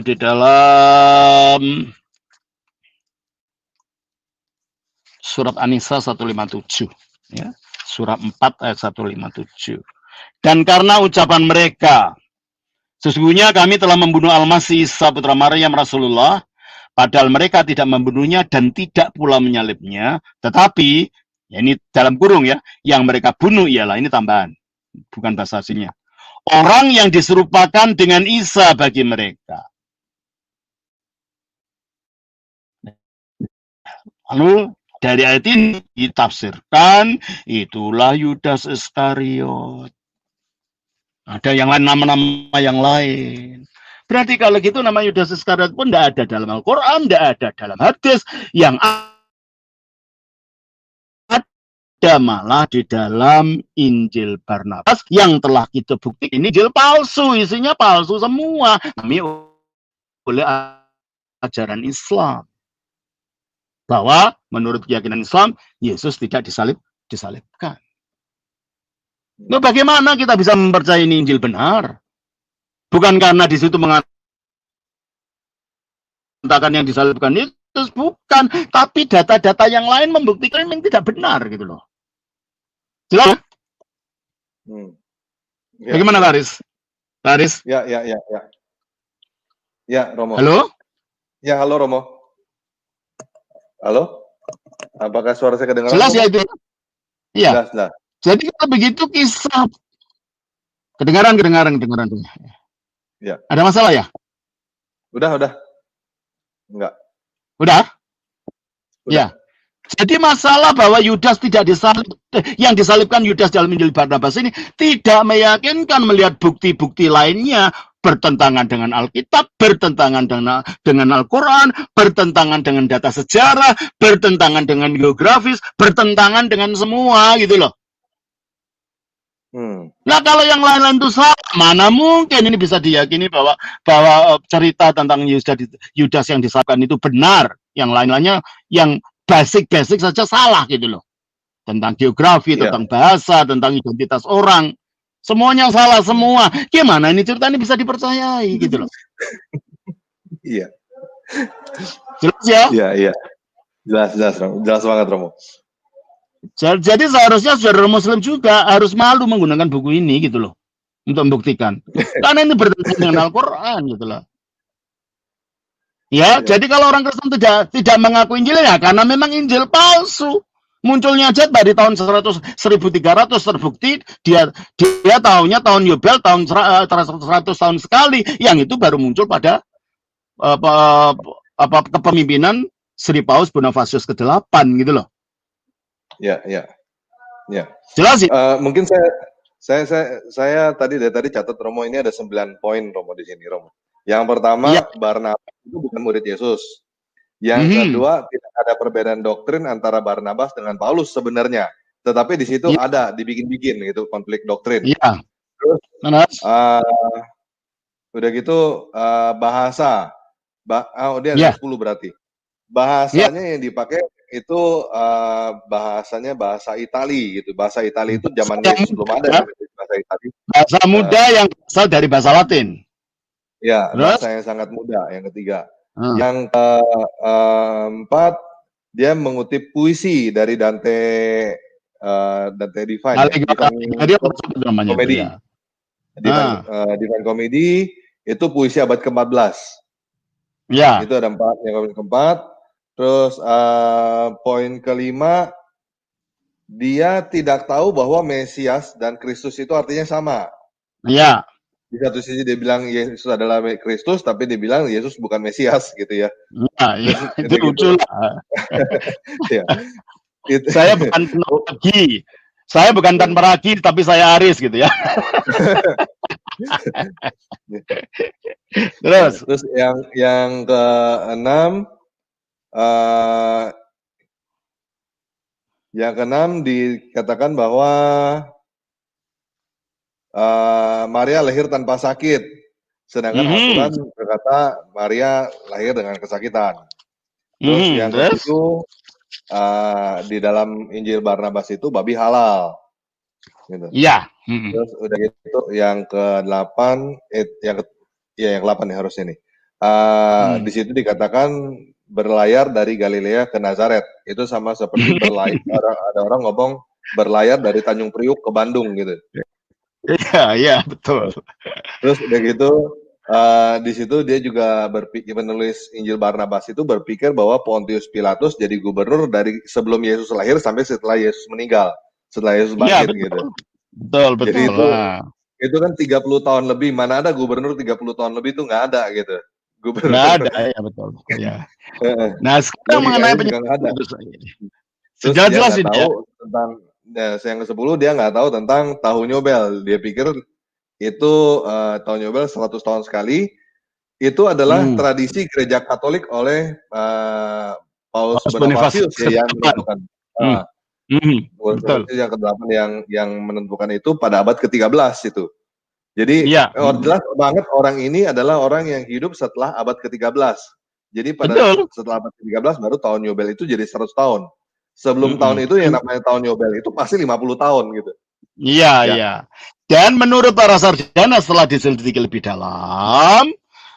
Di dalam surat An-Nisa 157 ya. Surat 4 ayat 157. Dan karena ucapan mereka, sesungguhnya kami telah membunuh Al-Masih Isa putra Maryam Rasulullah, padahal mereka tidak membunuhnya dan tidak pula menyalibnya, tetapi ya ini dalam kurung ya, yang mereka bunuh ialah, ini tambahan, bukan bahasa aslinya, orang yang diserupakan dengan Isa bagi mereka. Lalu dari ayat ini ditafsirkan itulah Yudas Iskariot. Ada yang lain, nama-nama yang lain. Berarti kalau gitu nama Yudas Iskariot pun tidak ada dalam Al-Quran, tidak ada dalam hadis. Yang ada malah di dalam Injil Barnabas yang telah kita buktikan. Ini Injil palsu, isinya palsu semua. Kami oleh ajaran Islam. Bahwa menurut keyakinan Islam, Yesus tidak disalibkan. Nah, bagaimana kita bisa mempercayai ini Injil benar? Bukan karena di situ mengatakan yang disalibkan Yesus, bukan. Tapi data-data yang lain membuktikan yang tidak benar gitu loh. Jelas? Ya. Bagaimana Laris? Laris? Ya, Romo. Halo? Ya, halo Romo. Halo? Apakah suara saya kedengaran? Jelas ya itu? Iya. Jelas. Jadi kalau begitu kisah kedengaran. Ya. Ada masalah ya? Udah. Enggak. Udah? Ya. Jadi masalah bahwa Yudas tidak yang disalibkan Yudas dalam Injil Barnabas ini tidak meyakinkan melihat bukti-bukti lainnya bertentangan dengan Alkitab, bertentangan dengan Al-Quran, bertentangan dengan data sejarah, bertentangan dengan geografis, bertentangan dengan semua gitu loh. Nah kalau yang lain-lain itu salah, mana mungkin ini bisa diyakini bahwa cerita tentang Yudas yang disalibkan itu benar, yang lain-lainnya yang basic saja salah gitu loh. Tentang geografi, tentang bahasa, tentang identitas orang. Semuanya salah semua. Gimana ini cerita ini bisa dipercayai gitu loh. Iya. Jelas ya? Iya. Jelas banget Romo. Jadi seharusnya saudara Muslim juga harus malu menggunakan buku ini gitu loh. Untuk membuktikan. Karena ini bertentangan dengan Al-Quran gitu loh. Ya, jadi kalau orang Kristen tidak mengaku Injil ya karena memang Injil palsu. Munculnya aja dari tahun 1300 terbukti dia tahunya tahun Yobel tahun 100 tahun sekali, yang itu baru muncul pada kepemimpinan Sri Paus Bonifasius ke-8 gitu loh. Ya. Jelas ya? Mungkin saya tadi catat Romo, ini ada 9 poin Romo di sini Romo. Yang pertama, Barnabas itu bukan murid Yesus. Yang kedua, tidak ada perbedaan doktrin antara Barnabas dengan Paulus sebenarnya. Tetapi di situ ada dibikin-bikin gitu konflik doktrin. Iya. Terus udah gitu bahasa. Dia ada 10 berarti. Bahasanya yang dipakai itu bahasanya bahasa Itali gitu. Bahasa Itali itu zamannya belum ada bahasa Itali. Bahasa muda yang berasal dari bahasa Latin. Ya, bahasa yang sangat muda. Yang ketiga. Yang keempat, dia mengutip puisi dari Dante Divine. Komedi. Divine Comedy itu puisi abad ke-14. Ya. Itu ada 4. Yang keempat. Terus poin kelima, dia tidak tahu bahwa Mesias dan Kristus itu artinya sama. Iya. Di satu sisi dia bilang Yesus adalah Kristus, tapi dia bilang Yesus bukan Mesias gitu ya. Nah, itu lucu lah. Ya. Saya bukan penagi. Saya bukan Tan Peragi, tapi saya Aris gitu ya. Terus yang ke-6, Yang keenam dikatakan bahwa Maria lahir tanpa sakit, sedangkan Al-Quran berkata Maria lahir dengan kesakitan. Terus yang ketujuh di dalam Injil Barnabas itu babi halal. Gitu. Iya. Terus udah gitu yang ke-8 yang ke-8 nih harusnya nih. Di situ dikatakan berlayar dari Galilea ke Nazaret. Itu sama seperti berlayar ada orang ngomong berlayar dari Tanjung Priuk ke Bandung gitu. Iya, betul. Terus udah gitu di situ dia juga berpikir, menulis Injil Barnabas itu berpikir bahwa Pontius Pilatus jadi gubernur dari sebelum Yesus lahir sampai setelah Yesus meninggal, setelah Yesus bangkit gitu. Betul. Jadi itu kan 30 tahun lebih, mana ada gubernur 30 tahun lebih itu nggak ada gitu. Gubernur. Nggak ada, ya betul. Ya. Nah, sekarang mengenai penyakit itu sejelas-jelas ini tahu tentang yang ke-10 dia nggak tahu tentang tahun Yobel. Dia pikir itu tahun Yobel 100 tahun sekali. Itu adalah tradisi gereja Katolik oleh Paus Bonifasius yang menentukan. Betul. Yang ke-8 yang menentukan itu pada abad ke-13 itu. Jadi jelas banget orang ini adalah orang yang hidup setelah abad ke-13. Jadi setelah abad ke-13 baru tahun Yobel itu jadi 100 tahun. Sebelum tahun itu yang namanya tahun Yobel itu pasti 50 tahun gitu. Iya. Dan menurut para sarjana setelah diselidiki lebih dalam,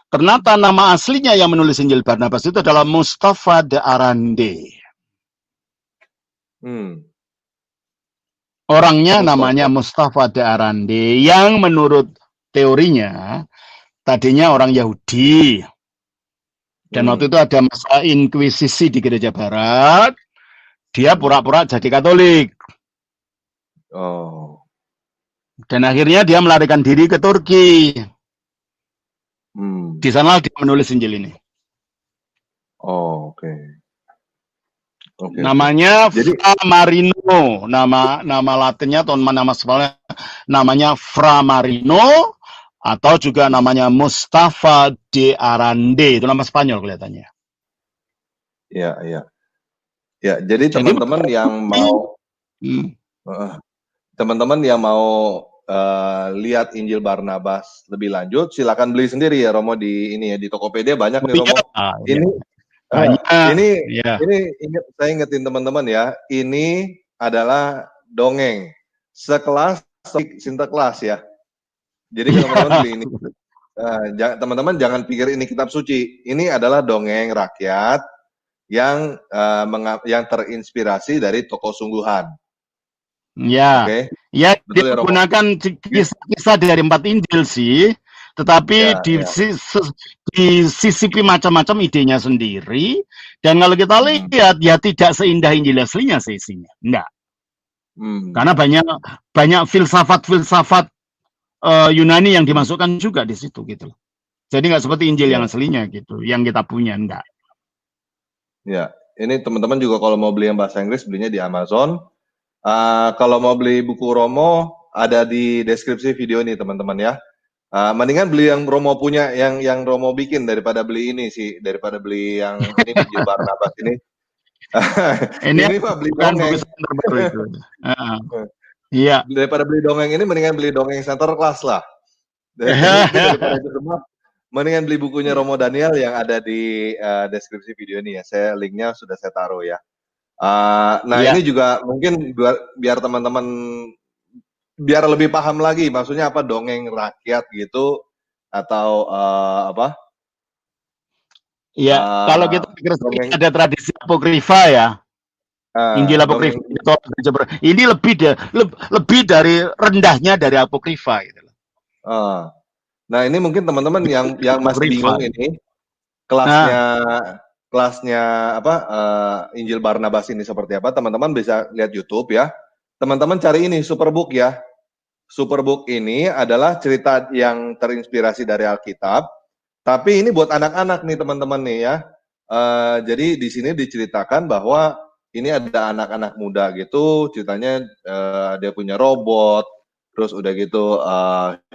ternyata nama aslinya yang menulis Injil Barnabas itu adalah Mustafa de Arande. Orangnya namanya Mustafa de Arande, yang menurut teorinya tadinya orang Yahudi. Dan waktu itu ada masa inkuisisi di gereja barat, dia pura-pura jadi Katolik. Dan akhirnya dia melarikan diri ke Turki. Di sana dia menulis Injil ini. Namanya Fra Marino, nama Latinnya atau nama spesialnya namanya Fra Marino, atau juga namanya Mustafa de Arande, itu nama Spanyol kelihatannya. Iya. Ya, jadi teman-teman yang mau lihat Injil Barnabas lebih lanjut, silakan beli sendiri ya Romo di ini ya, di Tokopedia banyak nih Romo. Saya ingetin teman-teman ya, ini adalah dongeng sekelas Sinterklas ya. Jadi kalau teman-teman beli ini, teman-teman jangan pikir ini kitab suci. Ini adalah dongeng rakyat yang terinspirasi dari tokoh sungguhan. Ya, dia menggunakan kisah dari 4 Injil sih, tetapi disisipi macam-macam idenya sendiri. Dan kalau kita lihat, ya tidak seindah Injil aslinya sih isinya, enggak. Karena banyak filsafat Yunani yang dimasukkan juga di situ gitu. Jadi nggak seperti Injil yang aslinya gitu, yang kita punya, enggak. Ya, ini teman-teman juga kalau mau beli yang bahasa Inggris belinya di Amazon. Kalau mau beli buku Romo ada di deskripsi video ini teman-teman ya. Mendingan beli yang Romo punya, yang Romo bikin daripada beli ini sih, daripada beli yang ini Injil Barnabas ini. ini mah beli dongeng. Iya. Daripada beli dongeng ini mendingan beli dongeng Sinterklas lah. Daripada itu semua, mendingan beli bukunya Romo Daniel yang ada di deskripsi video ini ya. Linknya sudah saya taruh ya. Ini juga mungkin biar teman-teman biar lebih paham lagi maksudnya apa dongeng rakyat gitu atau apa? Ya, kalau kita pikir ada tradisi apokrifa ya. Injil apokrifa ini lebih dari rendahnya dari apokrifa gitu. Nah, ini mungkin teman-teman yang masih bingung ini kelasnya apa Injil Barnabas ini seperti apa, teman-teman bisa lihat YouTube ya. Teman-teman cari ini Superbook ya. Superbook ini adalah cerita yang terinspirasi dari Alkitab, tapi ini buat anak-anak nih teman-teman nih ya. Jadi di sini diceritakan bahwa ini ada anak-anak muda gitu, ceritanya dia punya robot, terus udah gitu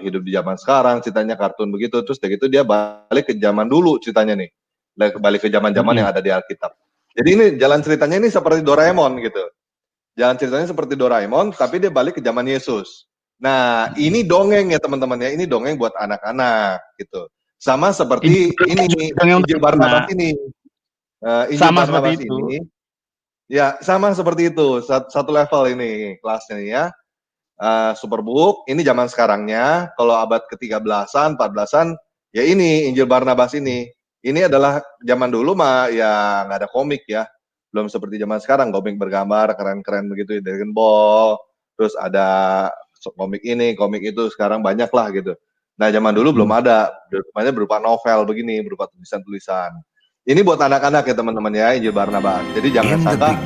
hidup di zaman sekarang, ceritanya kartun begitu, terus udah gitu dia balik ke zaman dulu ceritanya nih. Balik ke zaman-zaman yang ada di Alkitab. Jadi ini jalan ceritanya ini seperti Doraemon gitu. Jalan ceritanya seperti Doraemon, tapi dia balik ke zaman Yesus. Nah, ini dongeng ya teman-teman ya, ini dongeng buat anak-anak gitu. Sama seperti ini Injil Barnabas ini. Injil sama Barnabas seperti itu. ini, ya sama seperti itu, satu level ini kelasnya ya. Superbook, ini zaman sekarangnya, kalau abad ke-13-an, 14-an, ya ini Injil Barnabas ini. Ini adalah zaman dulu mah ya nggak ada komik ya. Belum seperti zaman sekarang, komik bergambar, keren-keren begitu, Dragon Ball, terus ada komik ini, komik itu, sekarang banyak lah gitu. Nah, zaman dulu belum ada, berupa novel begini, berupa tulisan-tulisan. Ini buat anak-anak ya teman-teman ya, Injil Barnabas. Jadi jangan sangka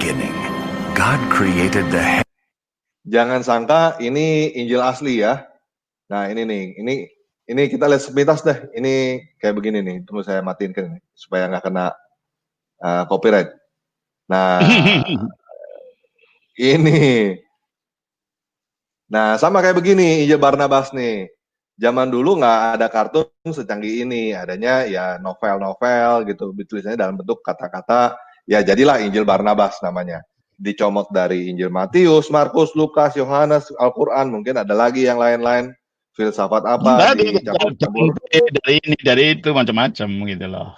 God created the jangan sangka ini Injil asli ya. Nah, ini nih, ini kita lihat sepintas deh. Ini kayak begini nih, tunggu saya matiin kan supaya nggak kena copyright. Nah, ini. Nah, sama kayak begini Injil Barnabas nih. Zaman dulu nggak ada kartun secanggih ini, adanya ya novel-novel gitu, tulisannya dalam bentuk kata-kata. Ya jadilah Injil Barnabas namanya. Dicomot dari Injil Matius, Markus, Lukas, Yohanes, Al-Quran, mungkin ada lagi yang lain-lain, filsafat apa, dicampur-campur. Dari ini, dari itu, macam-macam gitu loh.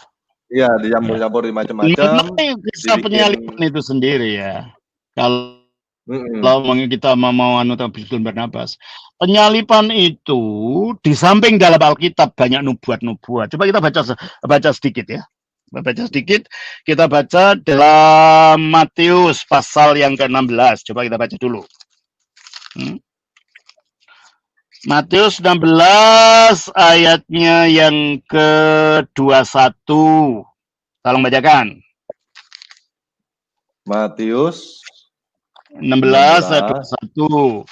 Iya, dicampur-campur di macam-macam. Kisah penyaliban itu sendiri ya. Kalau kita mau Biskun Barnabas, penyaliban itu di samping dalam Alkitab banyak nubuat-nubuat. Coba kita baca sedikit ya. Baca sedikit, kita baca dalam Matius pasal yang ke-16. Coba kita baca dulu. Matius 16 ayatnya yang ke-21. Tolong bacakan. Matius 16 ayat 21.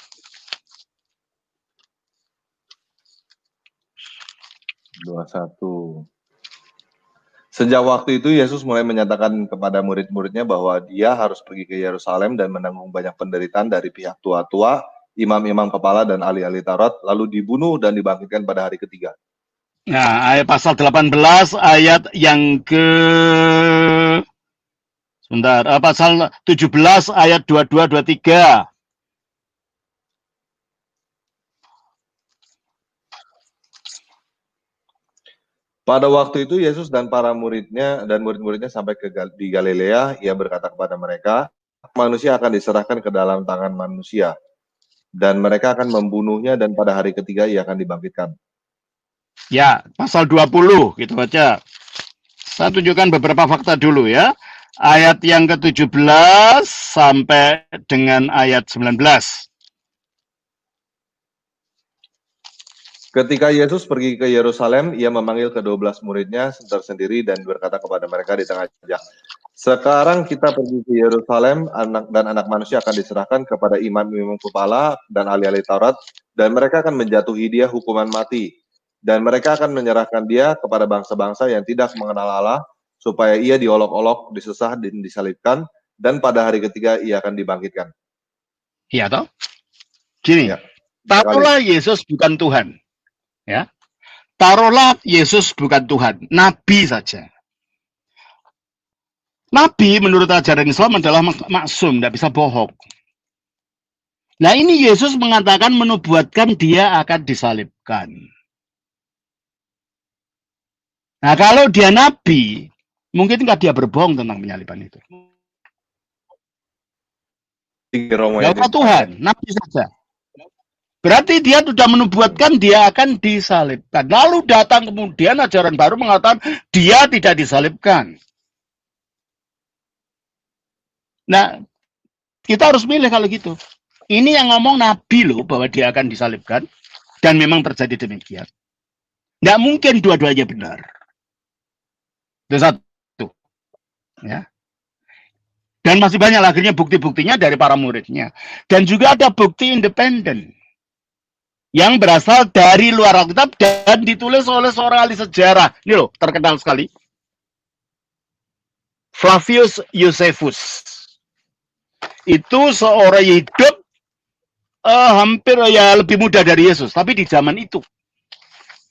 21. Sejak waktu itu Yesus mulai menyatakan kepada murid-muridnya bahwa dia harus pergi ke Yerusalem dan menanggung banyak penderitaan dari pihak tua-tua, imam-imam kepala dan ahli-ahli Taurat, lalu dibunuh dan dibangkitkan pada hari ketiga. Nah, ayat pasal 18 ayat yang ke pasal 17 ayat 22 23. Pada waktu itu Yesus dan para muridnya dan murid-muridnya sampai di Galilea. Ia berkata kepada mereka, manusia akan diserahkan ke dalam tangan manusia, dan mereka akan membunuhnya, dan pada hari ketiga ia akan dibangkitkan. Ya, pasal 20 kita baca. Saya tunjukkan beberapa fakta dulu ya. Ayat yang ke-17 sampai dengan ayat 19. Ketika Yesus pergi ke Yerusalem, ia memanggil ke-12 muridnya tersendiri dan berkata kepada mereka di tengah jalan, sekarang kita pergi ke Yerusalem, anak manusia akan diserahkan kepada imam-imam kepala dan ahli-ahli Taurat, dan mereka akan menjatuhi dia hukuman mati, dan mereka akan menyerahkan dia kepada bangsa-bangsa yang tidak mengenal Allah, supaya ia diolok-olok, disesah, dan disalibkan, dan pada hari ketiga ia akan dibangkitkan. Iya toh? Gini, ya, taruhlah Yesus bukan Tuhan. Ya, taruhlah Yesus bukan Tuhan, Nabi saja. Nabi menurut ajaran Islam adalah maksum, tidak bisa bohong. Nah ini Yesus mengatakan menubuatkan dia akan disalibkan. Nah kalau dia Nabi, mungkin nggak dia berbohong tentang penyaliban itu. Gak Tuhan, Nabi saja. Berarti dia sudah menubuatkan dia akan disalibkan. Lalu datang kemudian ajaran baru mengatakan dia tidak disalibkan. Nah, kita harus milih kalau gitu. Ini yang ngomong Nabi loh bahwa dia akan disalibkan. Dan memang terjadi demikian. Nggak mungkin dua-duanya benar. Itu satu. Ya. Dan masih banyak akhirnya bukti-buktinya dari para muridnya. Dan juga ada bukti independen yang berasal dari luar Alkitab dan ditulis oleh seorang ahli sejarah. Ini loh, terkenal sekali. Flavius Josephus. Itu seorang hidup hampir ya lebih muda dari Yesus, tapi di zaman itu.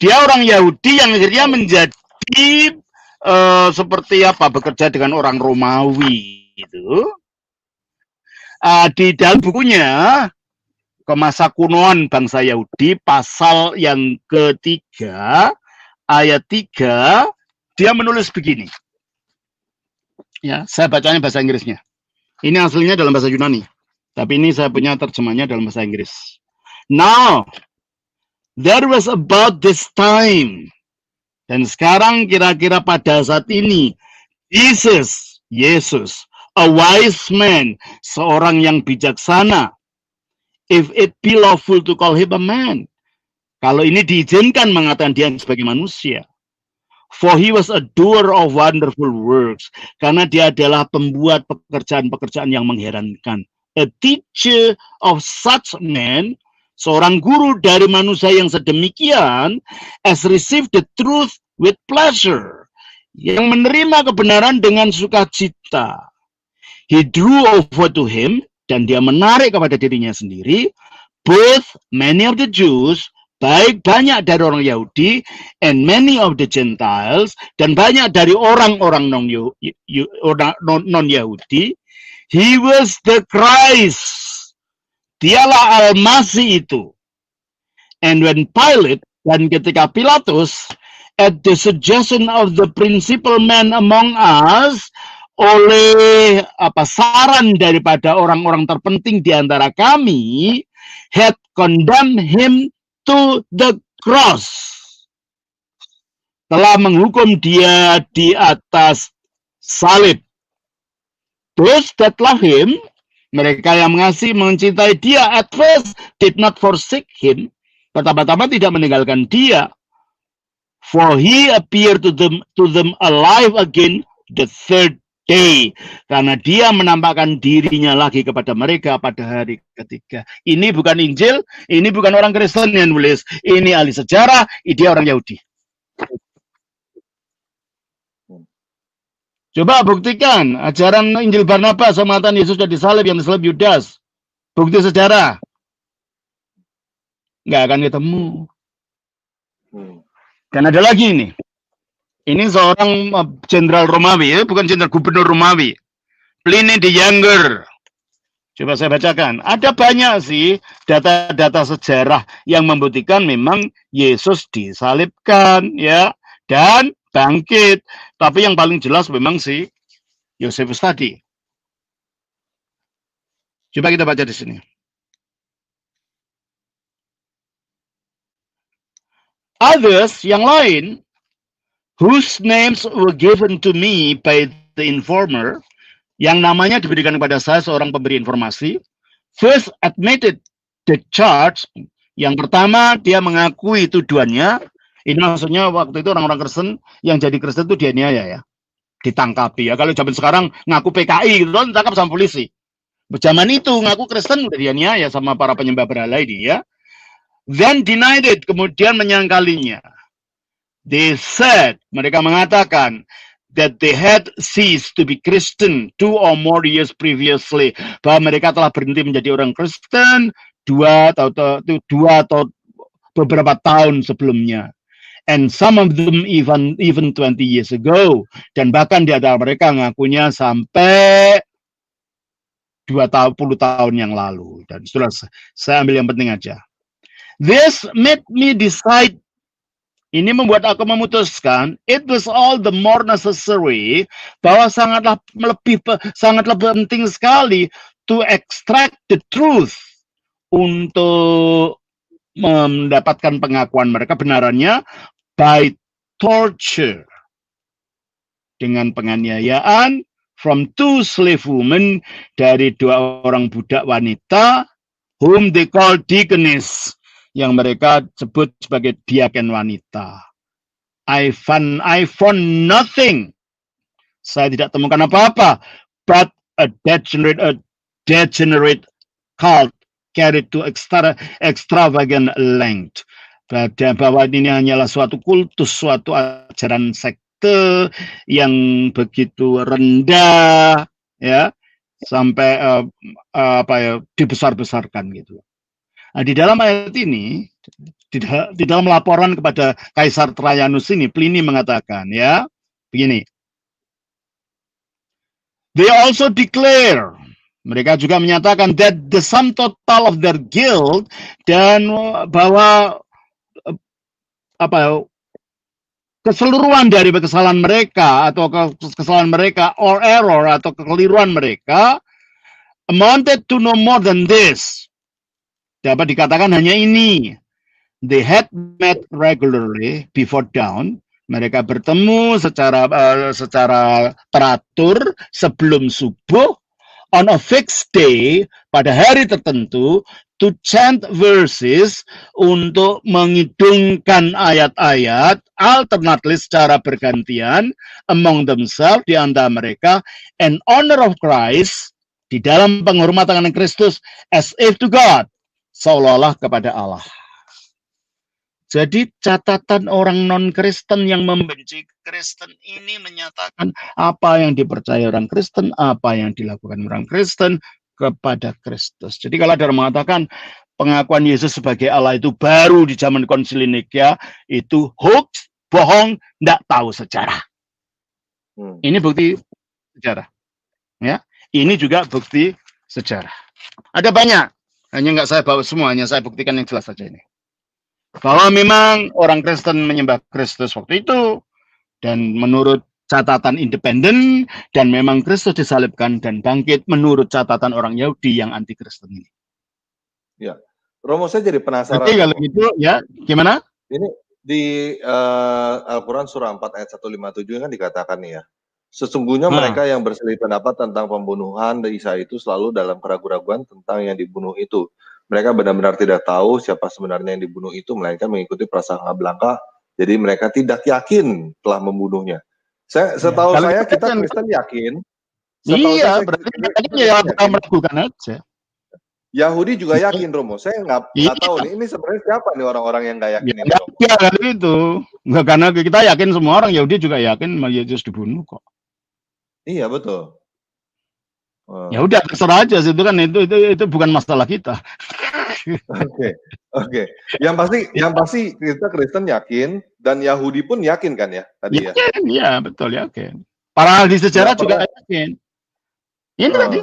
Dia orang Yahudi yang akhirnya menjadi seperti apa, bekerja dengan orang Romawi gitu. di dalam bukunya Kemasa Kunoan Bangsa Yahudi pasal yang ketiga ayat 3 dia menulis begini. Ya, saya bacanya bahasa Inggrisnya. Ini aslinya dalam bahasa Yunani, tapi ini saya punya terjemahnya dalam bahasa Inggris. Now, there was about this time, dan sekarang kira-kira pada saat ini, Yesus, a wise man, seorang yang bijaksana, if it be lawful to call him a man, kalau ini diizinkan mengatakan dia sebagai manusia. For he was a doer of wonderful works. Karena dia adalah pembuat pekerjaan-pekerjaan yang mengherankan. A teacher of such men, seorang guru dari manusia yang sedemikian, has received the truth with pleasure. Yang menerima kebenaran dengan sukacita. He drew over to him, dan dia menarik kepada dirinya sendiri, both many of the Jews, baik banyak dari orang Yahudi, and many of the Gentiles, dan banyak dari orang-orang non-Yahudi. He was the Christ. Dialah Al-Masih itu. And when Pilate, dan ketika Pilatus, at the suggestion of the principal man among us, oleh saran daripada orang-orang terpenting di antara kami, had condemned him to the cross, telah menghukum dia di atas salib. Those that love him, mereka yang mengasihi mencintai dia, at first did not forsake him, pertama-tama tidak meninggalkan dia, for he appeared to them alive again the third day, karena dia menampakkan dirinya lagi kepada mereka pada hari ketiga. Ini bukan Injil, ini bukan orang Kristen yang nulis, ini ahli sejarah, dia orang Yahudi. Coba buktikan ajaran Injil Barnabas sama mengatakan Yesus sudah disalib, yang disalib Yudas. Bukti sejarah. Nggak akan ketemu. Dan ada lagi ini. Ini seorang jenderal Romawi, ya, bukan jenderal gubernur Romawi. Pliny the Younger. Coba saya bacakan. Ada banyak sih data-data sejarah yang membuktikan memang Yesus disalibkan, ya, dan bangkit. Tapi yang paling jelas memang si Yosefus tadi. Coba kita baca di sini. Others, yang lain, whose names were given to me by the informer, yang namanya diberikan kepada saya seorang pemberi informasi, first admitted the charge, yang pertama dia mengakui tuduhannya. Ini maksudnya waktu itu orang-orang Kristen yang jadi Kristen itu dianiaya ya, ditangkapi ya. Kalau zaman sekarang ngaku PKI gitu, ditangkap sama polisi. Zaman itu ngaku Kristen udah dianiaya sama para penyembah berhala ini ya. Then denied it, kemudian menyangkalinya. They said, mereka mengatakan, that they had ceased to be Christian 2 or more years previously, bahwa mereka telah berhenti menjadi orang Kristen 2 atau beberapa tahun sebelumnya. And some of them even 20 years ago, dan bahkan di antara mereka ngakunya sampai 20 tahun yang lalu. Dan setelah saya ambil yang penting aja. This made me decide. Ini membuat aku memutuskan, it was all the more necessary, bahwa sangat lebih penting sekali to extract the truth, untuk mendapatkan pengakuan mereka benarannya by torture, dengan penganiayaan, from 2 slave women, dari 2 orang budak wanita, whom they call deaconess, yang mereka sebut sebagai diaken wanita. I found nothing. Saya tidak temukan apa-apa, but a degenerate cult carried to extravagant length. Bahwa ini hanyalah suatu kultus, suatu ajaran sekte yang begitu rendah, ya, sampai dibesar-besarkan gitu. Nah, di dalam ayat ini, di dalam laporan kepada Kaisar Trajanus ini, Pliny mengatakan, ya, begini. They also declare, Mereka juga menyatakan that the sum total of their guilt, dan bahwa keseluruhan dari kesalahan mereka atau kesalahan mereka or error atau kekeliruan mereka amounted to no more than this. Dapat dikatakan hanya ini. They had met regularly before dawn. Mereka bertemu secara teratur sebelum subuh on a fixed day, pada hari tertentu, to chant verses, untuk mengidungkan ayat-ayat, alternately secara bergantian, among themselves, di antara mereka, in honor of Christ, di dalam penghormatan Kristus, as if to God, seolah-olah kepada Allah. Jadi catatan orang non-Kristen yang membenci Kristen ini menyatakan apa yang dipercaya orang Kristen, apa yang dilakukan orang Kristen kepada Kristus. Jadi kalau ada orang mengatakan pengakuan Yesus sebagai Allah itu baru di zaman Konsili Nikea, itu hoax, bohong, tidak tahu sejarah. Ini bukti sejarah. Ya, ini juga bukti sejarah. Ada banyak, hanya nggak saya bawa semuanya, saya buktikan yang jelas saja ini. Bahwa memang orang Kristen menyembah Kristus waktu itu, dan menurut catatan independen, dan memang Kristus disalibkan dan bangkit menurut catatan orang Yahudi yang anti Kristen ini. Ya, Romo, saya jadi penasaran. Oke, kalau gitu ya, gimana? Ini di Al-Quran surah 4 ayat 157 kan dikatakan nih ya, sesungguhnya mereka yang berselisih pendapat tentang pembunuhan Isa itu selalu dalam keraguan-raguan tentang yang dibunuh itu. Mereka benar-benar tidak tahu siapa sebenarnya yang dibunuh itu, melainkan mengikuti prasangka belaka. Jadi mereka tidak yakin telah membunuhnya. Setahu saya kita Kristen yakin. Iya, berarti kita ya meragukan aja. Yahudi juga yakin, Romo. Saya nggak tahu nih, ini sebenarnya siapa nih orang-orang yang nggak yakin ini, Romo? Ya, kan itu. Nggak, karena kita yakin semua orang Yahudi juga yakin Yesus dibunuh kok. Iya, betul. Ya udah, terserah aja, itu kan itu bukan masalah kita. Oke. Yang pasti kita Kristen yakin dan Yahudi pun yakin kan ya tadi ya? Yakin, ya betul, yakin. Para ahli sejarah juga yakin. Ini tadi.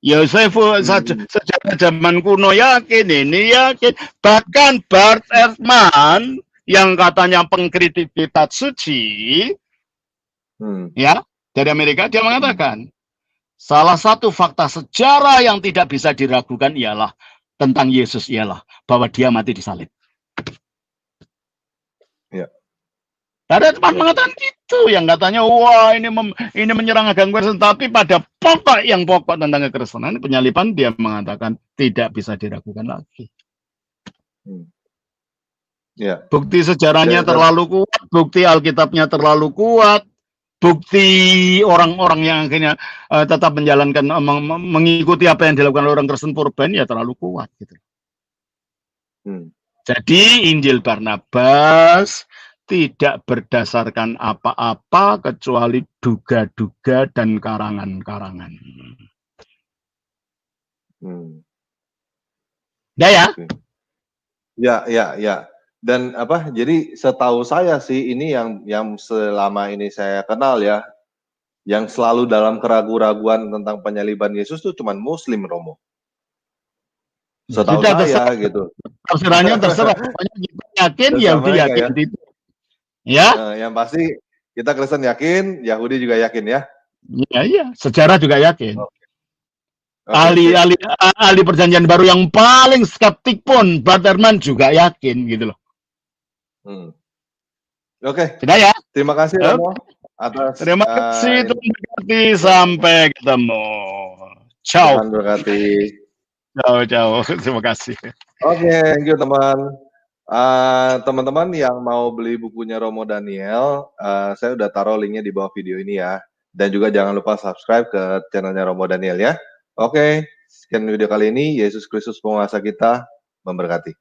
Yosef sejarah zaman kuno yakin, ini yakin. Bahkan Bart Ehrman yang katanya pengkritik kitab suci, ya, dari Amerika, dia mengatakan salah satu fakta sejarah yang tidak bisa diragukan ialah tentang Yesus ialah bahwa dia mati disalib. Ya. Ada teman mengatakan itu, yang katanya wah ini menyerang agama Kristen, tapi pada pokok yang pokok tentang kekristenan, penyaliban, dia mengatakan tidak bisa diragukan lagi. Ya. Bukti sejarahnya terlalu kuat, bukti Alkitabnya terlalu kuat, bukti orang-orang yang akhirnya tetap menjalankan mengikuti apa yang dilakukan orang Kristen purban ya terlalu kuat gitu. Jadi Injil Barnabas tidak berdasarkan apa-apa kecuali duga-duga dan karangan-karangan. Ya. Ya. Dan jadi setahu saya sih ini yang selama ini saya kenal ya, yang selalu dalam keraguan-raguan tentang penyaliban Yesus tuh cuman Muslim, Romo. Setahu saya terserah, gitu. Terserah. Pokoknya kita yakin, Yahudi yakin itu. Ya. Yang pasti kita Kristen yakin, Yahudi juga yakin ya. Iya. Sejarah juga yakin. Ahli perjanjian baru yang paling skeptik pun Bart Ehrman juga yakin gitu loh. Oke. Sudah ya. Terima kasih Romo atas. Terima kasih, Tuhan berkati, sampai ketemu. Ciao. Tuhan berkati. Ciao. Terima kasih. Oke, thank you teman. Teman-teman yang mau beli bukunya Romo Daniel, saya udah taruh linknya di bawah video ini ya. Dan juga jangan lupa subscribe ke channelnya Romo Daniel ya. Oke, sekian video kali ini. Yesus Kristus penguasa kita memberkati.